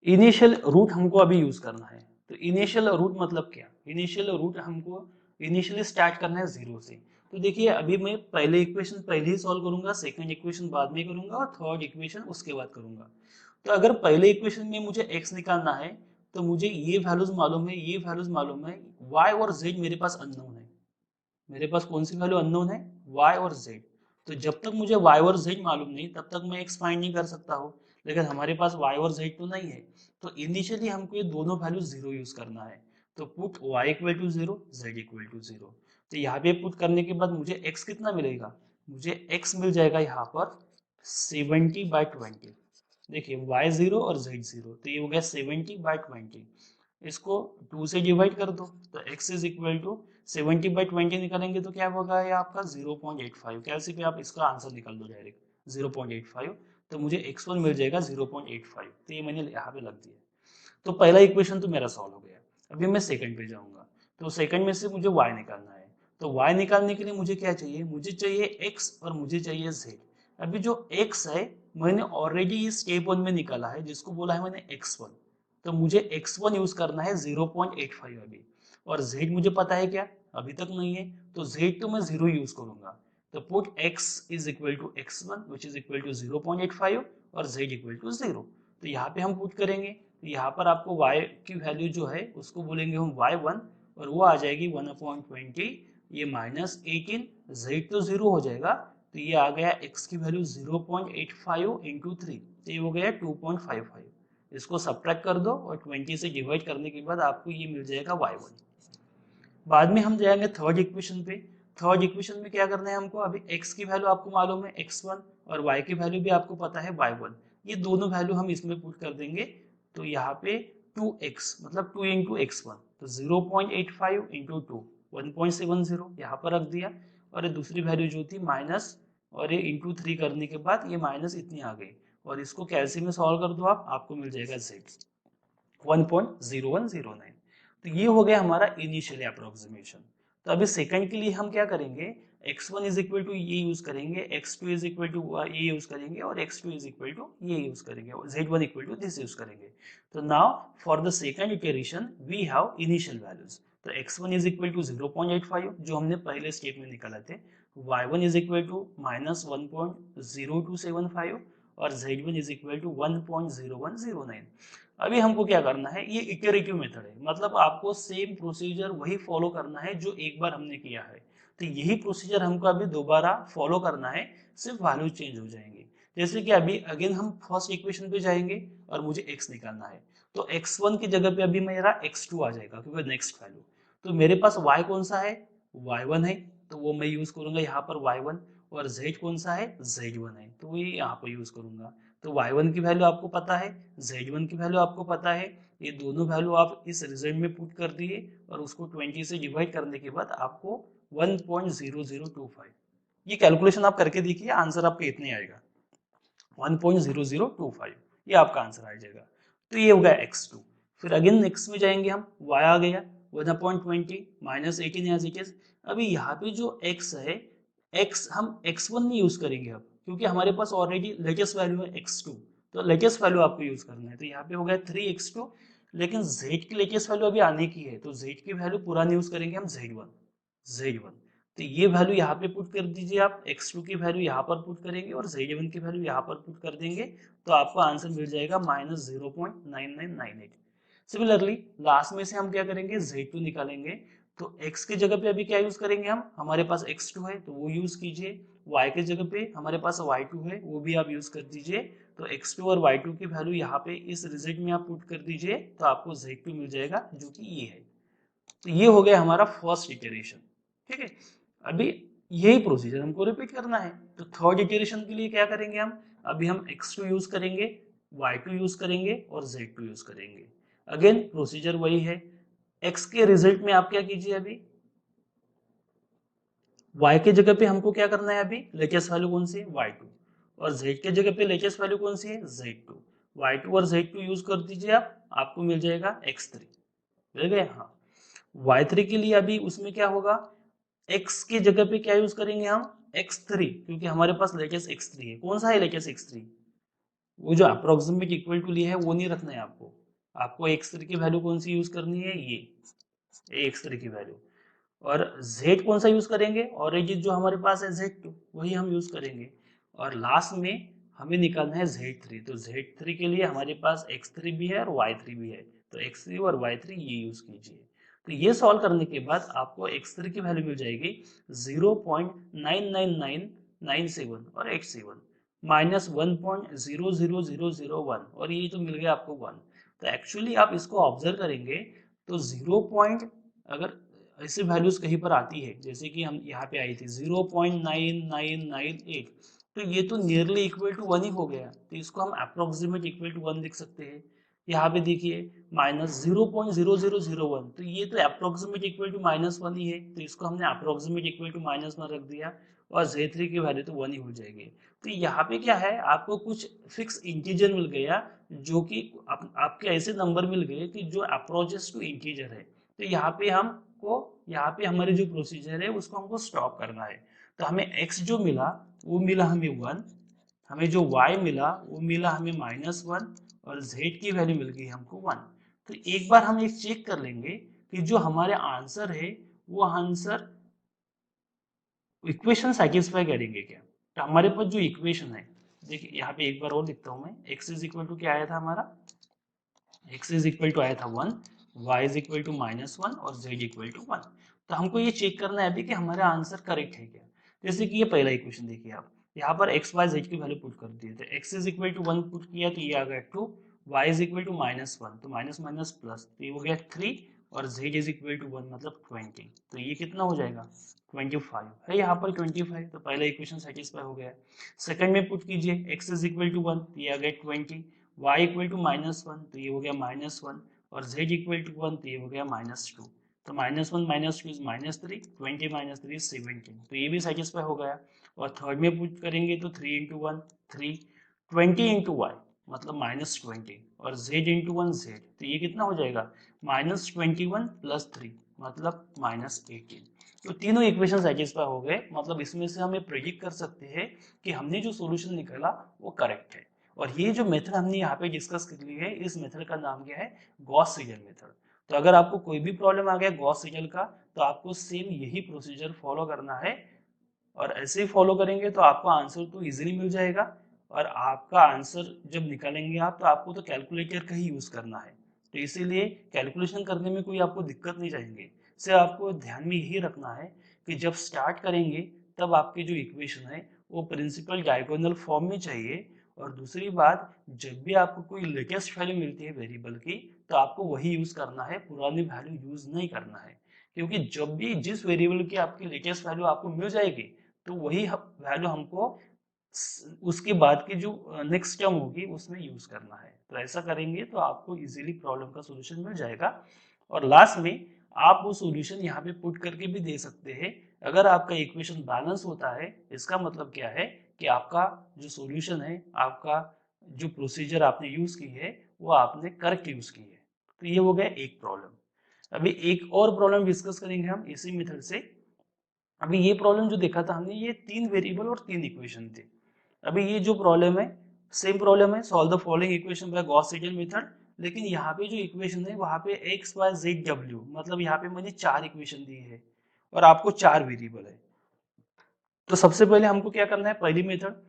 इनिशियल रूट हमको अभी यूज करना है। तो इनिशियल रूट मतलब क्या, इनिशियल रूट हमको इनिशियली स्टार्ट करना है 0 से। तो देखिए अभी मैं पहले इक्वेशन पहले ही सॉल्व करूंगा, सेकंड इक्वेशन बाद में करूंगा और थर्ड इक्वेशन उसके बाद करूंगा। तो अगर पहले इक्वेशन में मुझे x निकालना है तो मुझे ये वैल्यूज मालूम है, ये वैल्यूज मालूम है, y और z मेरे पास अननोन है। मेरे पास कौन सी वैल्यू अननोन है, y और z। तो जब तक मुझे y और z मालूम नहीं तब तक मैं x फाइंड नहीं कर सकता हूँ, लेकिन हमारे पास y और z तो नहीं है। तो इनिशियली हमको ये दोनों वैल्यू 0 यूज करना है। तो put y equal to 0, z equal to 0। तो यहाँ पे पुट करने के बाद मुझे x कितना मिलेगा, मुझे x मिल जाएगा यहाँ पर 70/20। देखिए y 0 और z 0, तो ये हो गया 70/20। इसको 2 से डिवाइड कर दो तो x इज इक्वल टू 70/20 निकालेंगे तो क्या होगा, ये आपका 0.85। कैसे भी आप इसका आंसर निकाल दो डायरेक्ट 0.85, तो मुझे x1 मिल जाएगा 0.85। तो ये मैंने यहाँ पे लग दिया। तो पहला इक्वेशन तो मेरा सॉल्व हो गया। अभी मैं सेकंड पे जाऊंगा। तो सेकंड में से मुझे y निकालना है। तो y निकालने के लिए मुझे क्या चाहिए, मुझे चाहिए x और मुझे चाहिए z। अभी जो x है मैंने ऑलरेडी स्टेप 1 में निकाला है, जिसको बोला है मैंने x1। तो मुझे x1 यूज करना है 0.85 अभी, और z मुझे पता है क्या, अभी तक नहीं है, तो z तो मैं 0 यूज करूंगा। तो put x is equal to x1 which is equal to 0.85 और z इक्वल टू 0। तो यहाँ पे हम पुट करेंगे तो यहाँ पर आपको y की वैल्यू जो है उसको बोलेंगे हम y1 और वो आ जाएगी 1/20, ये -18, z तो 0 हो जाएगा, तो ये आ गया x की वैल्यू 0.85 इंटू 3, तो ये हो गया 2.55। इसको सब्ट्रैक्ट कर दो और 20 से डिवाइड करने के बाद आपको ये मिल जाएगा y1। बाद में हम जाएंगे थर्ड इक्वेशन पे। थर्ड इक्वेशन में क्या करना है हमको, अभी x की वैल्यू आपको मालूम है x1 और y की वैल्यू भी आपको पता है y1, ये दोनों वैल्यू हम इसमें पुट कर देंगे। तो यहाँ पे 2x मतलब 2 इंटू x1, तो 0.85 इंटू 2 1.70 यहाँ पर रख दिया, और ये दूसरी वैल्यू जो थी माइनस, और ये इंटू 3 करने के बाद ये माइनस इतनी आ गई, और इसको कैसे में सॉल्व कर दो आप, आपको मिल जाएगा z 1.0109। तो ये हो गया हमारा इनिशियल अप्रोक्सीमेशन। तो अभी सेकंड के लिए हम क्या करेंगे, x1 इज इक्वल टू ये यूज करेंगे, x2 इज इक्वल टू ये यूज करेंगे, और x2 इज इक्वल टू ये यूज करेंगे, और z1 equal to this use करेंगे। तो now for the second iteration we have initial values. तो x1 इज इक्वल टू 0.85 जो हमने पहले स्टेप में निकाला थे, y1 इज इक्वल टू -1.0275 और z1 इज इक्वल टू 1.0109। अभी हमको क्या करना है, ये इटरेटिव मेथड है, मतलब आपको सेम प्रोसीजर वही फॉलो करना है जो एक बार हमने किया है। तो यही प्रोसीजर हमको अभी दोबारा फॉलो करना है, सिर्फ वैल्यू चेंज हो जाएंगे। जैसे कि अभी अगेन हम फर्स्ट इक्वेशन पे जाएंगे और मुझे x निकालना है, तो x1 की जगह पे अभी मेरा x2 आ जाएगा क्योंकि नेक्स्ट वैल्यू। तो मेरे पास y कौन सा है, y1 है, तो वो मैं यूज करूंगा यहाँ पर y1, और z कौन सा है, z1 है, तो ये यहाँ पर यूज करूंगा। तो y1 की वैल्यू आपको पता है, z1 की वैल्यू आपको पता है, ये दोनों वैल्यू आप इस रिजल्ट में पुट कर दिए और उसको 20 से डिवाइड करने के बाद आपको 1.0025, ये कैलकुलेशन आप करके देखिए, आंसर आपका इतने आएगा 1.0025, ये आपका आंसर आ जाएगा। तो ये हो गया x2। फिर अगेन नेक्स्ट में जाएंगे हम, y आ गया 1/20 -18 एज इट इज। अभी यहाँ पे जो x है, x हम x1 नहीं यूज करेंगे अब, क्योंकि हमारे पास ऑलरेडी लेटेस्ट वैल्यू है x2, तो लेटेस्ट वैल्यू आपको यूज करना है। तो यहाँ पे हो गया 3x2, लेकिन z की लेटेस्ट वैल्यू अभी आने की है, तो z की वैल्यू पुरानी यूज करेंगे हम z1। तो ये वैल्यू यहाँ पे पुट कर दीजिए आप, x2 की वैल्यू यहाँ पर पुट करेंगे और z1 की वैल्यू यहाँ पर पुट कर देंगे, तो आपको आंसर मिल जाएगा -0.9998। सिमिलरली लास्ट में से हम क्या करेंगे, z2 निकालेंगे। तो x की जगह पे अभी क्या यूज करेंगे हम, हमारे पास x2 है तो वो यूज कीजिए, y की जगह पे हमारे पास y2 है वो भी आप यूज कर दीजिए। तो x2 और y2 की वैल्यू यहाँ पे इस रिजल्ट में आप पुट कर दीजिए, तो आपको z2 मिल जाएगा जो कि ये है। तो ये हो गया हमारा फर्स्ट इटरेशन, ठीक है। अभी यही प्रोसीजर हमको रिपीट करना है। तो थर्ड इटरेशन के लिए क्या करेंगे हम, अभी हम x2 यूज करेंगे, y2 यूज करेंगे और z2 यूज करेंगे। अगेन प्रोसीजर वही है, x के रिजल्ट में आप क्या कीजिए, अभी y के जगह पे हमको क्या करना है, अभी लेटेस्ट वैल्यू कौन सी है, y2, और z के जगह पे लेटेस्ट वैल्यू कौन सी है, z2। y2 और z2 यूज कर दीजिए आप, आपको मिल जाएगा x3, मिल गया। हाँ, y3 के लिए अभी उसमें क्या होगा, x की जगह पे क्या यूज करेंगे हम, x3, क्योंकि हमारे पास लेटेस्ट x3 है। कौन सा है लेटेस्ट x3, वो जो अप्रोक्सीमेट इक्वल टू लिया है वो नहीं रखना है आपको, आपको x3 की वैल्यू कौन सी यूज करनी है, ये x3 की वैल्यू। और z कौन सा यूज करेंगे, और ये जो हमारे पास है z2 वही हम यूज करेंगे। और लास्ट में हमें निकालना है z3, तो z3 के लिए हमारे पास x3 भी है और y3 भी है, तो x3 और y3 ये यूज कीजिए। तो ये सॉल्व करने के बाद आपको x3 की वैल्यू मिल जाएगी 0.999997 और 87 -1.00001, और ये तो मिल गया आपको 1। तो एक्चुअली आप इसको ऑब्जर्व करेंगे तो 0. अगर ऐसे वैल्यूज कहीं पर आती है, जैसे कि हम यहाँ पे आई थी 0.9998, तो ये तो नियरली इक्वल टू 1 ही हो गया, तो इसको हम अप्रोक्सीमेट इक्वल टू 1 लिख सकते हैं। यहाँ पे देखिए -0.0001, तो ये तो अप्रोक्सीमेट इक्वल टू -1 ही है, तो इसको हमने अप्रोक्सीमेट इक्वल टू -1 रख दिया, और z3 की वैल्यू तो 1 ही हो जाएगी। तो यहाँ पे क्या है, आपको कुछ फिक्स इंटीजर मिल गया, जो कि आपके ऐसे नंबर मिल गए कि जो अप्रोचेस टू इंटीजर है। तो यहाँ पे हमारे जो प्रोसीजर है उसको हमको स्टॉप करना है। तो हमें x जो मिला वो मिला हमें 1, हमें जो y मिला वो मिला हमें -1, और z की वैल्यू मिल गई हमको 1। तो एक बार हम ये चेक कर लेंगे कि जो हमारे आंसर है वो आंसर इक्वेशन सेटिस्फाई करेंगे क्या। तो हमारे पास जो इक्वेशन है, देखिए यहाँ पे एक बार और लिखता हूँ मैं, x इज इक्वल टू क्या आया था हमारा, x इज इक्वल टू आया था 1, y इज इक्वल टू -1 और z इक्वल टू 1। तो हमको ये चेक करना है अभी कि हमारा आंसर करेक्ट है क्या। जैसे कि ये पहला इक्वेशन देखिए आप, यहाँ पर x y z की वैल्यू पुट कर दिए थे, x is equal to 1 put किया तो ये आ गया 2, y इज इक्वल टू -1 तो माइनस माइनस प्लस तो ये हो गया 3 और z इज इक्वल टू 1 मतलब 20। तो ये कितना हो जाएगा 25 है यहाँ पर 25, तो पहला इक्वेशन सेटिस्फाई हो गया। सेकंड में पुट कीजिए x इज इक्वल टू 1 तो ये आ गया 20, y इक्वल टू -1 तो ये हो गया -1 और z इक्वल टू 1 तो ये हो गया -2। तो -1 -2 इज -3, 20 -3 इज 17, तो ये भी सेटिस्फाई हो गया। और थर्ड में पुट करेंगे तो 3 इंटू 1 3, 20 इंटू वाई मतलब -20 और z इंटू 1 z, तो ये कितना हो जाएगा -21 प्लस 3 मतलब -18। तो तीनों इक्वेशन सेटिस्फाई हो गए, मतलब इसमें से हम ये प्रेडिक्ट कर सकते हैं कि हमने जो सॉल्यूशन निकाला वो करेक्ट है। और ये जो मेथड हमने यहाँ पे डिस्कस कर ली है, इस मेथड का नाम क्या है, गॉस सीडल मेथड। तो अगर आपको कोई भी प्रॉब्लम आ गया गॉस सीडल का, तो आपको सेम यही प्रोसीजर फॉलो करना है और ऐसे ही फॉलो करेंगे तो आपका आंसर तो इजीली मिल जाएगा। और आपका आंसर जब निकालेंगे आप, तो आपको तो कैलकुलेटर का ही यूज करना है, तो इसीलिए कैलकुलेशन करने में कोई आपको दिक्कत नहीं जाएंगे। सिर्फ आपको ध्यान में यही रखना है कि जब स्टार्ट करेंगे तब आपकी जो इक्वेशन है वो प्रिंसिपल डायगोनल फॉर्म में चाहिए। और दूसरी बात, जब भी आपको कोई लेटेस्ट वैल्यू मिलती है वेरिएबल की, तो आपको वही यूज करना है, पुरानी वैल्यू यूज नहीं करना है। क्योंकि जब भी जिस वेरिएबल की आपकी लेटेस्ट वैल्यू आपको मिल जाएगी, तो वही वैल्यू हमको उसके बाद की जो नेक्स्ट टर्म होगी उसमें यूज करना है। तो ऐसा करेंगे तो आपको इजीली प्रॉब्लम का सॉल्यूशन मिल जाएगा। और लास्ट में आप वो सॉल्यूशन यहाँ पे पुट करके भी दे सकते हैं। अगर आपका इक्वेशन बैलेंस होता है, इसका मतलब क्या है कि आपका जो सॉल्यूशन है, आपका जो प्रोसीजर आपने यूज की है वो आपने करेक्ट यूज की है। तो ये हो गया एक प्रॉब्लम। अभी एक और प्रॉब्लम डिस्कस करेंगे हम इसी मेथड से। अभी ये प्रॉब्लम जो देखा था हमने, ये 3 वेरिएबल और 3 इक्वेशन थे। अभी ये जो प्रॉब्लम है, सेम प्रॉब्लम है, solve the following equation by Gauss Seidel method. लेकिन यहाँ पे जो इक्वेशन है वहाँ पे x y z w, मतलब यहाँ पे मैंने 4 इक्वेशन दी है और आपको 4 वेरिएबल है। तो सबसे पहले हमको क्या करना है, पहली मेथड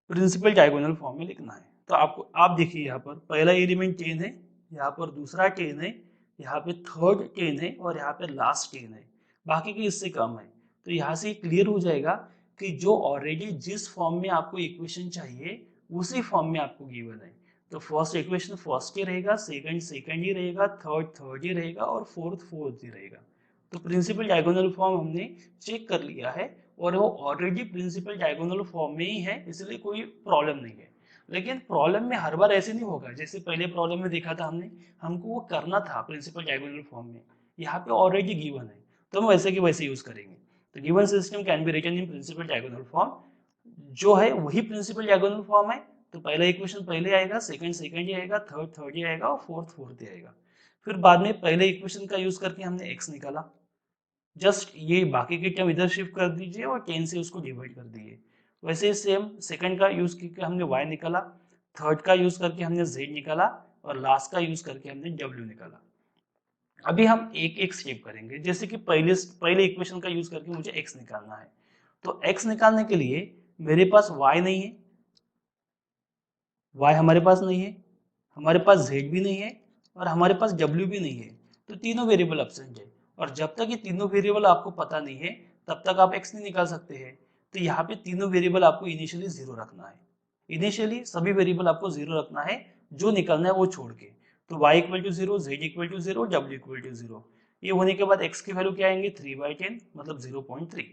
प्रिंसिपल डायगोनल फॉर्म में लिखना है। तो आपको आप देखिए यहाँ पर पहला एलिमेंट 10 है, यहाँ पर दूसरा 10 है, यहाँ पे थर्ड 10 है और यहाँ पे लास्ट 10 है, बाकी के इससे कम है। तो यहाँ से क्लियर हो जाएगा कि जो ऑलरेडी जिस फॉर्म में आपको इक्वेशन चाहिए उसी फॉर्म में आपको गिवन है। तो फर्स्ट इक्वेशन फर्स्ट ही रहेगा, सेकंड सेकंड ही रहेगा, थर्ड थर्ड ही रहेगा और फोर्थ फोर्थ ही रहेगा। तो प्रिंसिपल डायगोनल फॉर्म हमने चेक कर लिया है और वो ऑलरेडी प्रिंसिपल डायगोनल फॉर्म में ही है, इसलिए कोई प्रॉब्लम नहीं है। लेकिन प्रॉब्लम में हर बार ऐसे नहीं होगा, जैसे पहले प्रॉब्लम में देखा था हमने, हमको वो करना था प्रिंसिपल डायगोनल फॉर्म में, यहाँ पे ऑलरेडी गिवन है तो हम वैसे के वैसे यूज करेंगे। तो given system can be written in principal diagonal form, जो है वही प्रिंसिपल डायगोनल फॉर्म है। तो पहला इक्वेशन पहले आएगा, सेकंड सेकंड ही आएगा, थर्ड थर्ड ही आएगा और फोर्थ फोर्थ ही आएगा। फिर बाद में पहले इक्वेशन का यूज करके हमने एक्स निकाला, जस्ट ये बाकी के टर्म इधर शिफ्ट कर दीजिए और 10 से उसको डिवाइड कर दीजिए। वैसे ही सेम सेकंड का यूज करके हमने y निकाला, थर्ड का यूज करके हमने z निकाला और लास्ट का यूज करके हमने w निकाला। अभी हम एक एक स्टेप करेंगे, जैसे कि पहले इक्वेशन का यूज करके मुझे x निकालना है। तो x निकालने के लिए मेरे पास y नहीं है, y हमारे पास नहीं है, हमारे पास z भी नहीं है और हमारे पास w भी नहीं है। तो तीनों वेरिएबल एब्सेंट है और जब तक ये तीनों वेरिएबल आपको पता नहीं है तब तक आप x नहीं निकाल सकते हैं। तो यहाँ पे तीनों वेरिएबल आपको इनिशियली जीरो रखना है, इनिशियली सभी वेरिएबल आपको जीरो रखना है, जो निकलना है वो छोड़ के। तो y equal to zero, z equal to zero, w equal to zero. ये होने के बाद x की वैल्यू क्या आएंगे 3/10 मतलब 0.3,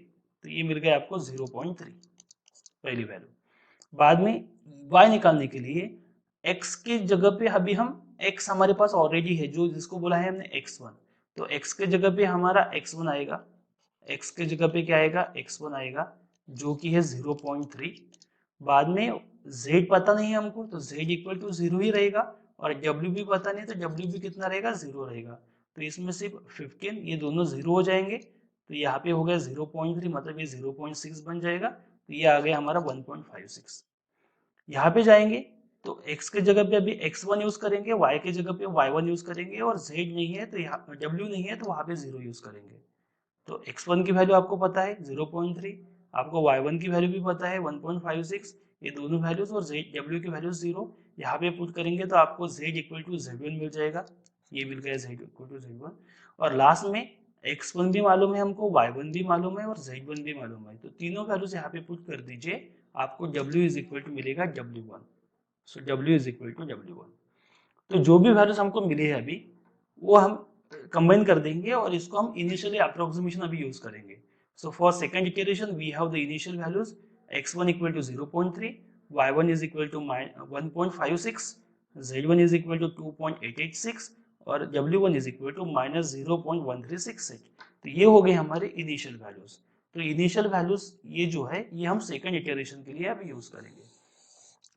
तो ये मिल गया आपको 0.3 पहली वैल्यू। बाद में y निकालने के लिए x की जगह पे अभी हम x हमारे पास ऑलरेडी है, जो जिसको बोला है हमने x1, तो x के जगह पे हमारा x1 आएगा, x के जगह पे क्या आएगा x1 आएगा जो कि है 0.3। बाद में z पता नहीं है हमको, तो z इक्वल टू 0 ही रहेगा और w भी पता नहीं, तो w भी कितना रहेगा 0 रहेगा। तो इसमें सिर्फ 15 ये दोनों 0 हो जाएंगे, तो यहाँ पे हो गया 0.3 मतलब ये 0.6 बन जाएगा। तो ये आ गया हमारा 1.56। यहाँ पे जाएंगे तो x के जगह पे अभी x1 यूज करेंगे, y के जगह पे y1 यूज करेंगे और z नहीं है तो यहाँ w नहीं है तो वहां पे 0 यूज करेंगे। तो x1 की वैल्यू आपको पता है 0.3, आपको y1 की वैल्यू भी पता है 1.56, ये दोनों वैल्यूज और w की वैल्यू 0, यहाँ पे पुट करेंगे तो आपको z इक्वल टू z1 मिल जाएगा, ये मिल गया z इक्वल टू z1। और लास्ट में x1 भी मालूम है हमको, y1 भी मालूम है और z1 भी मालूम है, तो तीनों वैल्यूज यहाँ पे पुट कर दीजिए, आपको w इज इक्वल टू मिलेगा w1। So w is equal to w1। तो जो भी वैल्यूज हमको मिली है अभी वो हम कंबाइन कर देंगे और इसको हम इनिशियली अप्रोक्सीमेशन अभी यूज करेंगे। So for second iteration we have the initial values x1 equal to 0.3, y1 is equal to 1.56, z1 is equal to 2.886 और w1 इज इक्वल टू -0.1368। तो ये हो गए हमारे इनिशियल वैल्यूज। तो इनिशियल वैल्यूज ये जो है ये हम सेकंड इटरेशन के लिए अभी यूज करेंगे।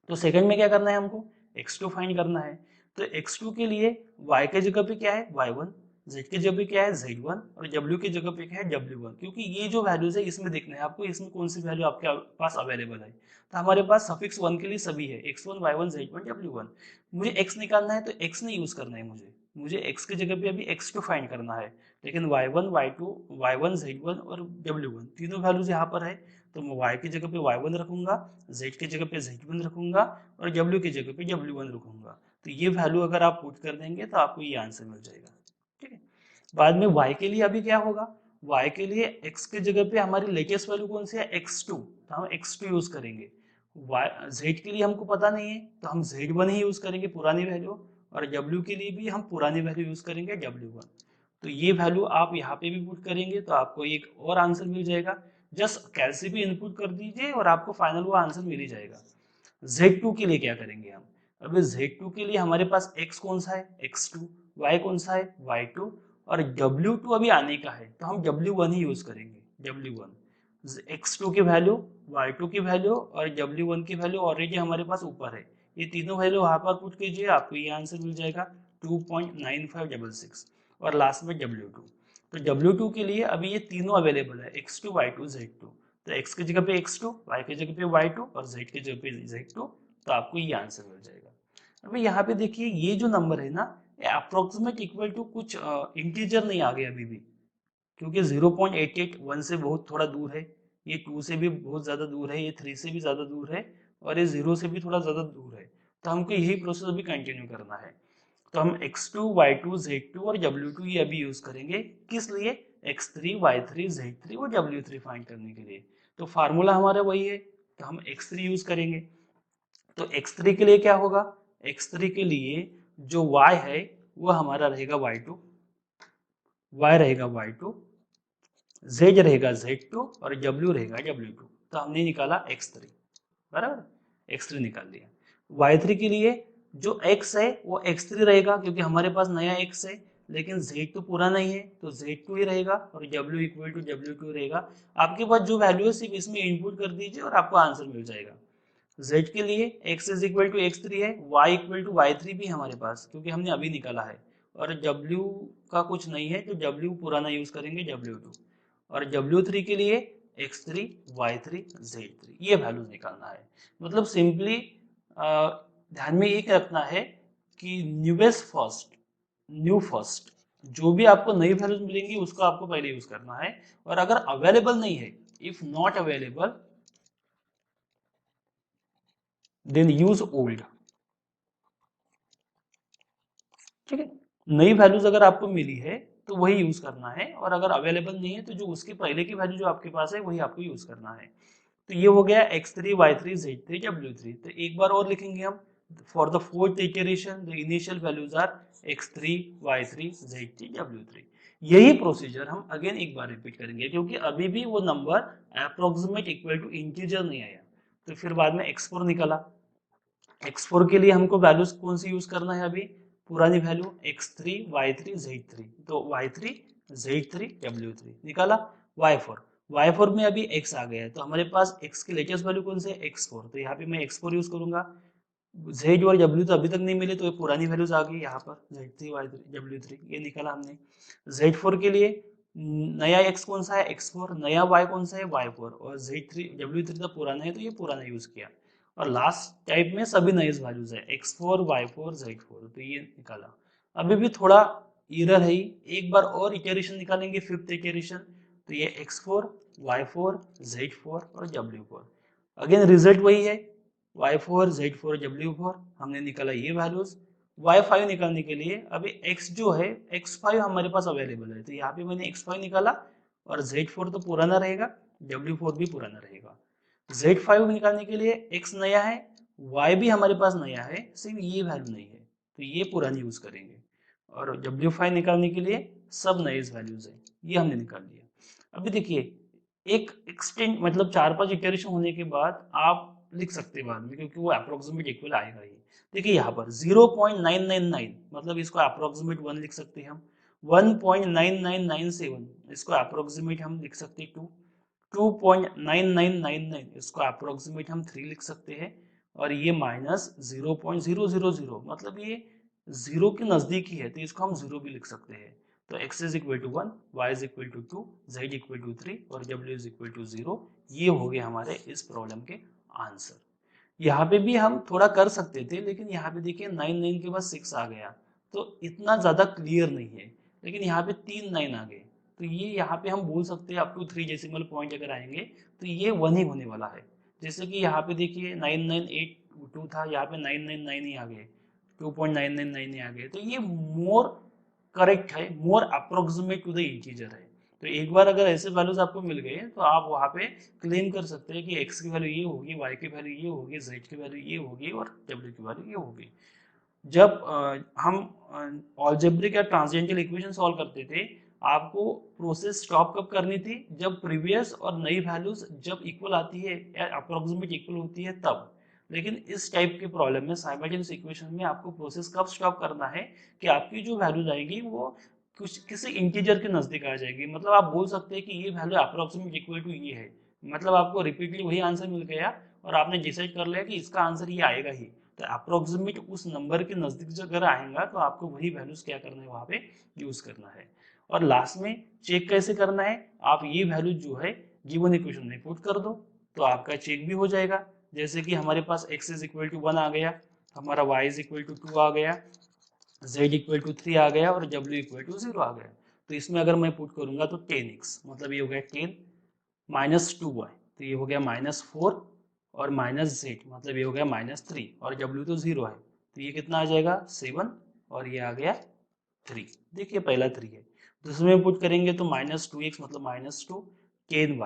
तो सेकंड में क्या करना है हमको, x2 फाइंड करना है। तो x2 के लिए y के जगह पे क्या है y1, z की जगह पे क्या है z1 और w की जगह पे क्या है w1, क्योंकि ये जो वैल्यूज है इसमें देखना है आपको इसमें कौन सी वैल्यू आपके पास अवेलेबल है। तो हमारे पास सफिक्स 1 के लिए सभी है, x1 y1 z1 w1। मुझे x निकालना है तो x नहीं यूज करना है, मुझे x की जगह पे अभी x2 फाइंड करना है, लेकिन y1 y2 y1 z1 और w1 तीनों वैल्यूज यहाँ पर है, तो मैं y की जगह पे y1 रखूंगा, z की जगह पे z1 रखूंगा और w की जगह पे w1 रखूंगा। तो ये वैल्यू अगर आप पुट कर देंगे तो आपको ये आंसर मिल जाएगा। ठीक है, बाद में y के लिए अभी क्या होगा, y के लिए x की जगह पे हमारी लेटेस्ट वैल्यू कौन सी है x2, तो हम x2 यूज करेंगे। z के लिए हमको पता नहीं है तो हम z1 ही यूज करेंगे पुरानी वैल्यू, और w के लिए भी हम पुरानी वैल्यू यूज करेंगे w1। तो ये वैल्यू आप यहाँ पे भी पुट करेंगे तो आपको एक और आंसर मिल जाएगा। जस्ट कैसे भी इनपुट कर दीजिए और आपको फाइनल वो आंसर मिल ही जाएगा। Z2 के लिए क्या करेंगे हम, अभी Z2 के लिए हमारे पास x कौन सा है x2, y कौन सा है y2 और W2 अभी आने का है तो हम W1 ही यूज करेंगे W1। x2 की वैल्यू, y2 की वैल्यू और W1 की वैल्यू ऑलरेडी हमारे पास ऊपर है, ये तीनों वैल्यू वहां पर पुट कीजिए आपको ये आंसर मिल जाएगा 2.9566 और लास्ट में W2। तो W2 के लिए अभी ये तीनों अवेलेबल है x2 y2 z2, तो x की जगह पे x2, y की जगह पे y2 और z की जगह पे z2, तो आपको ये आंसर मिल जाएगा। अभी यहाँ पे देखिए ये जो नंबर है ना ये अप्रोक्सीमेट इक्वल टू कुछ इंटीजर नहीं आ गया अभी भी, क्योंकि 0.88 1 से बहुत थोड़ा दूर है, ये 2 से भी बहुत ज्यादा दूर है, ये 3 से भी ज्यादा दूर है और ये 0 से भी थोड़ा ज्यादा दूर है, तो हमको यही प्रोसेस अभी कंटिन्यू करना है। तो हम x2 y2 z2 और w2 ये अभी यूज करेंगे, किस लिए, x3 y3 z3 और w3 फाइंड करने के लिए। तो फार्मूला हमारा वही है, तो हम x3 यूज करेंगे। तो x3 के लिए क्या होगा, x3 के लिए जो y है वो हमारा रहेगा y2, y रहेगा y2, z रहेगा z2 और w रहेगा w2। तो हमने निकाला x3, बराबर x3 निकाल लिया। y3 के लिए जो x है वो x3 रहेगा क्योंकि हमारे पास नया x है, लेकिन z तो पुराना ही है तो z2 ही रहेगा और w इक्वल टू w2 रहेगा। आपके पास जो वैल्यू है सिर्फ इसमें इनपुट कर दीजिए और आपको आंसर मिल जाएगा। z के लिए x is equal to x3 है, y इक्वल टू y3 भी हमारे पास क्योंकि हमने अभी निकाला है, और w का कुछ नहीं है तो w पुराना यूज करेंगे w2, और w3 के लिए x3 y3 z3 ये वैल्यूज निकालना है। मतलब सिंपली ध्यान में एक रखना है कि न्यूएस्ट फर्स्ट, न्यू फर्स्ट, जो भी आपको नई वैल्यूज मिलेंगी उसको आपको पहले यूज करना है, और अगर अवेलेबल नहीं है, if not available then use old. ठीक है, नई वैल्यूज अगर आपको मिली है तो वही यूज करना है, और अगर अवेलेबल नहीं है तो जो उसके पहले की वैल्यू जो आपके पास है वही आपको यूज करना है। तो ये हो गया x3 y3 z3 w3। तो एक बार और लिखेंगे हम, for the fourth iteration the initial values are x3 y3 z3 w3। यही प्रोसीजर हम अगेन एक बार रिपीट करेंगे क्योंकि अभी भी वो number approximate equal to integer नहीं आया। तो फिर बाद में x4 निकाला, x4 के लिए हमको वैल्यूज कौन सी यूज करना है, अभी पुरानी वैल्यू x3 y3 z3, तो y3 z3 w3 निकाला। y4 में अभी x आ गया है तो हमारे पास x की लेटेस्ट वैल्यू कौन सी है x4, तो यहाँ पे मैं x4 यूज करूंगा। z और w तो अभी तक नहीं मिले तो ये पुरानी वैल्यूज आ गई यहाँ पर z3 y3 w3 ये निकाला हमने। z4 के लिए नया x कौन सा है x4, नया y कौन सा है y4, और z3 w3 तो पुराना है तो ये पुराना यूज किया, और लास्ट टाइप में सभी नए वैल्यूज है x4 y4 z4, तो ये निकाला। अभी भी थोड़ा एरर है, एक बार और इटरेशन निकालेंगे फिफ्थ इटरेशन, तो ये x4 y4 z4 और w4। अगेन रिजल्ट वही है, y4, z4, w4 हमने निकाला ये वैल्यूज। y5 निकालने के लिए अभी x जो है x5 हमारे पास अवेलेबल है, तो यहाँ पे मैंने x5 निकाला और z4 तो पुराना रहेगा, w4 भी पुराना रहेगा। z5 निकालने के लिए x नया है, y भी हमारे पास नया है, सिर्फ ये वैल्यू नहीं है, तो ये पुरानी यूज करेंगे। और w5 निकालने के लिए सब नए वैल्यूज है, ये हमने निकाल लिया। अभी देखिए एक एक्सटेंड मतलब 4-5 इटरेशन होने के बाद आप लिख सकते हैं बाद में, क्योंकि वो अप्रोक्सीमेट इक्वल आएगा ही। देखिए यहाँ पर 0.999 मतलब इसको अप्रोक्सीमेट 1 लिख सकते हैं हम, 1.9997 इसको अप्रोक्सीमेट हम लिख सकते हैं 2, 2.9999 इसको अप्रोक्सीमेट हम 3 लिख सकते हैं, और ये माइनस 0.000 मतलब ये जीरो के नजदीक ही है, तो इसको हम जीरो भी लिख सकते हैं। तो x is equal to 1, y is equal to 2, z equal to 3 और w इज इक्वल टू 0। ये हो गए हमारे इस प्रॉब्लम के आंसर। यहाँ पे भी हम थोड़ा कर सकते थे, लेकिन यहाँ पे देखिए 9 के बाद 6 आ गया, तो इतना ज्यादा क्लियर नहीं है, लेकिन यहाँ पे 3 9 आ गए, तो ये यहाँ पे हम बोल सकते हैं अप टू 3 डेसिमल पॉइंट अगर आएंगे तो ये 1 ही होने वाला है। जैसे कि यहाँ पे देखिए 9982 था, यहाँ पे 999 ही आ गए, 2.999 ही आ गए, तो ये मोर करेक्ट है, मोर अप्रोक्सीमेट टू द इंटीजर है। तो एक बार अगर ऐसे वैल्यूज आपको मिल गए तो आप वहाँ पे क्लेम कर सकते हैं कि x की वैल्यू ये होगी, y की वैल्यू ये होगी, z की वैल्यू ये होगी और w की वैल्यू ये होगी। जब हम अलजेब्रिक या ट्रांसेंडेंटल इक्वेशन सॉल्व करते थे, आपको प्रोसेस स्टॉप कब करनी थी, जब प्रीवियस और नई वैल्यूज जब इक्वल आती है या अप्रोक्सीमेट इक्वल होती है तब। लेकिन इस टाइप के प्रॉब्लम में साइमल्टेनियस इक्वेशन में आपको प्रोसेस कब स्टॉप करना है कि आपकी जो वैल्यूज आएगी वो कुछ किसी इंटीजर के नजदीक आ जाएगी, मतलब आप बोल सकते हैं कि ये वैल्यू अप्रोक्सीमेट इक्वल टू ये है, मतलब आपको रिपीटली वही आंसर मिल गया और आपने डिसाइड कर लिया कि इसका आंसर ये आएगा ही। तो अप्रोक्सीमेट उस नंबर के नजदीक जो अगर आएगा तो आपको वही वैल्यूज क्या करना है वहां पे यूज करना है। और लास्ट में चेक कैसे करना है, आप ये वैल्यू जो है गिवन इक्वेशन में पुट कर दो तो आपका चेक भी हो जाएगा। जैसे कि हमारे पास x इज इक्वल टू 1 आ गया, हमारा y इज इक्वल टू 2 आ गया, z इक्वल टू 3 आ गया और w इक्वल टू 0 आ गया। तो इसमें अगर मैं पुट करूंगा तो 10x मतलब ये हो गया 10 माइनस 2y, तो ये हो गया -4 और माइनस z मतलब ये हो गया -3 और w तो 0 है, तो ये कितना आ जाएगा 7 और ये आ गया 3। देखिए पहला 3 है, दूसरे में पुट करेंगे तो -2x मतलब -2, केन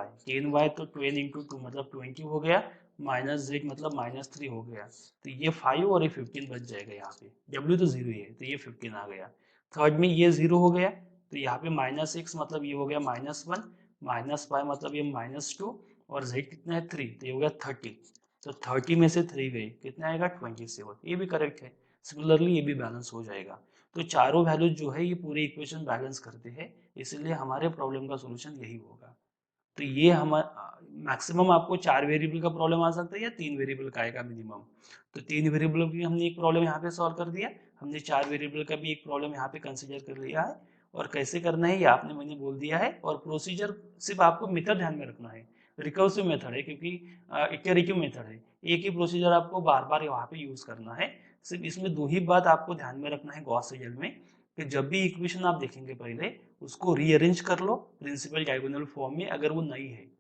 वाई तो 12 इंटू 2 मतलब 20 हो गया, -z मतलब -3 हो गया, तो ये 5 और ये 15 बच जाएगा। यहाँ पे w तो 0 ही है तो ये 15 आ गया। थर्ड में ये 0 हो गया, तो यहाँ पे -x मतलब ये हो गया -1, -5 मतलब ये -2 और z कितना है 3, तो ये हो गया 30। तो 30 में से 3 गए कितना आएगा 27, ये भी करेक्ट है। सिमिलरली ये भी बैलेंस हो जाएगा। तो चारों वैल्यूज जो है ये पूरे इक्वेशन बैलेंस करते हैं, इसलिए हमारे प्रॉब्लम का सोल्यूशन यही होगा। तो ये हम मैक्सिमम आपको 4 वेरिएबल का प्रॉब्लम आ सकता है या 3 वेरिएबल का आएगा मिनिमम। तो 3 वेरिएबल भी हमने एक प्रॉब्लम यहाँ पे सॉल्व कर दिया, हमने 4 वेरिएबल का भी एक प्रॉब्लम यहाँ पे कंसिडर कर लिया है, और कैसे करना है ये आपने मैंने बोल दिया है। और प्रोसीजर सिर्फ आपको मेथड ध्यान में रखना है, रिकर्सिव मेथड है क्योंकि इटरेटिव मेथड है, एक ही प्रोसीजर आपको बार बार यहाँ पे यूज करना है। सिर्फ इसमें दो ही बात आपको ध्यान में रखना है गॉस सीडल में, कि जब भी इक्वेशन आप देखेंगे पहले उसको रीअरेंज कर लो प्रिंसिपल डायगोनल फॉर्म में अगर वो नहीं है।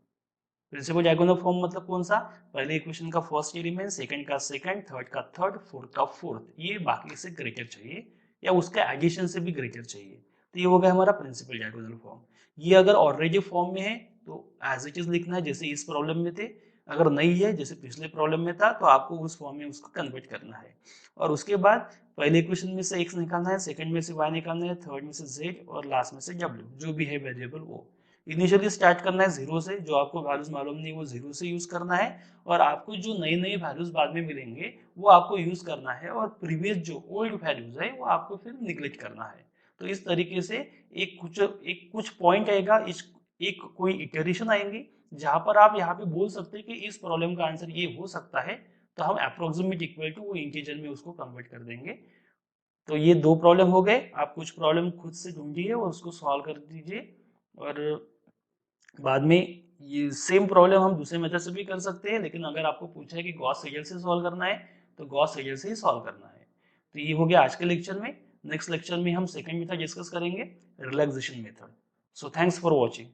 प्रिंसिपल डायगोनल फॉर्म मतलब कौन सा, पहले इक्वेशन का फर्स्ट एलिमेंट, सेकंड का सेकंड, थर्ड का थर्ड, फोर्थ का फोर्थ, ये बाकी से ग्रेटर चाहिए या उसके एडिशन से भी ग्रेटर चाहिए, तो ये हो गया हमारा प्रिंसिपल डायगोनल फॉर्म। ये अगर ऑलरेडी फॉर्म में है तो एज इट इज लिखना है जैसे इस प्रॉब्लम में थे, अगर नहीं है जैसे पिछले प्रॉब्लम में था तो आपको उस फॉर्म में उसको कन्वर्ट करना है। और उसके बाद पहले इक्वेशन में से x निकालना है, सेकंड में से y निकालना है, थर्ड में से z और लास्ट में से w, जो भी है वेरिएबल वो इनिशियली स्टार्ट करना है जीरो से, जो आपको वैल्यूज मालूम नहीं वो जीरो से यूज करना है, और आपको जो नए नए वैल्यूज बाद में मिलेंगे वो आपको यूज करना है, और प्रीवियस जो ओल्ड वैल्यूज है वो आपको फिर निग्लेक्ट करना है। तो इस तरीके से एक कुछ पॉइंट आएगा, एक कोई इटरेशन आएंगी जहां पर आप यहाँ पे बोल सकते हैं कि इस प्रॉब्लम का आंसर ये हो सकता है, तो हम अप्रोक्सीमेट इक्वल टू वो इंटीजर में उसको कन्वर्ट कर देंगे। तो ये दो प्रॉब्लम हो गए, आप कुछ प्रॉब्लम खुद से ढूंढिए और उसको सॉल्व कर दीजिए, और बाद में ये सेम प्रॉब्लम हम दूसरे मेथड से भी कर सकते हैं, लेकिन अगर आपको पूछा है कि गॉस सीडल से सॉल्व करना है तो गॉस सीडल से ही सॉल्व करना है। तो ये हो गया आज के लेक्चर में। नेक्स्ट लेक्चर में हम सेकंड मेथड डिस्कस करेंगे, relaxation method. So thanks for watching.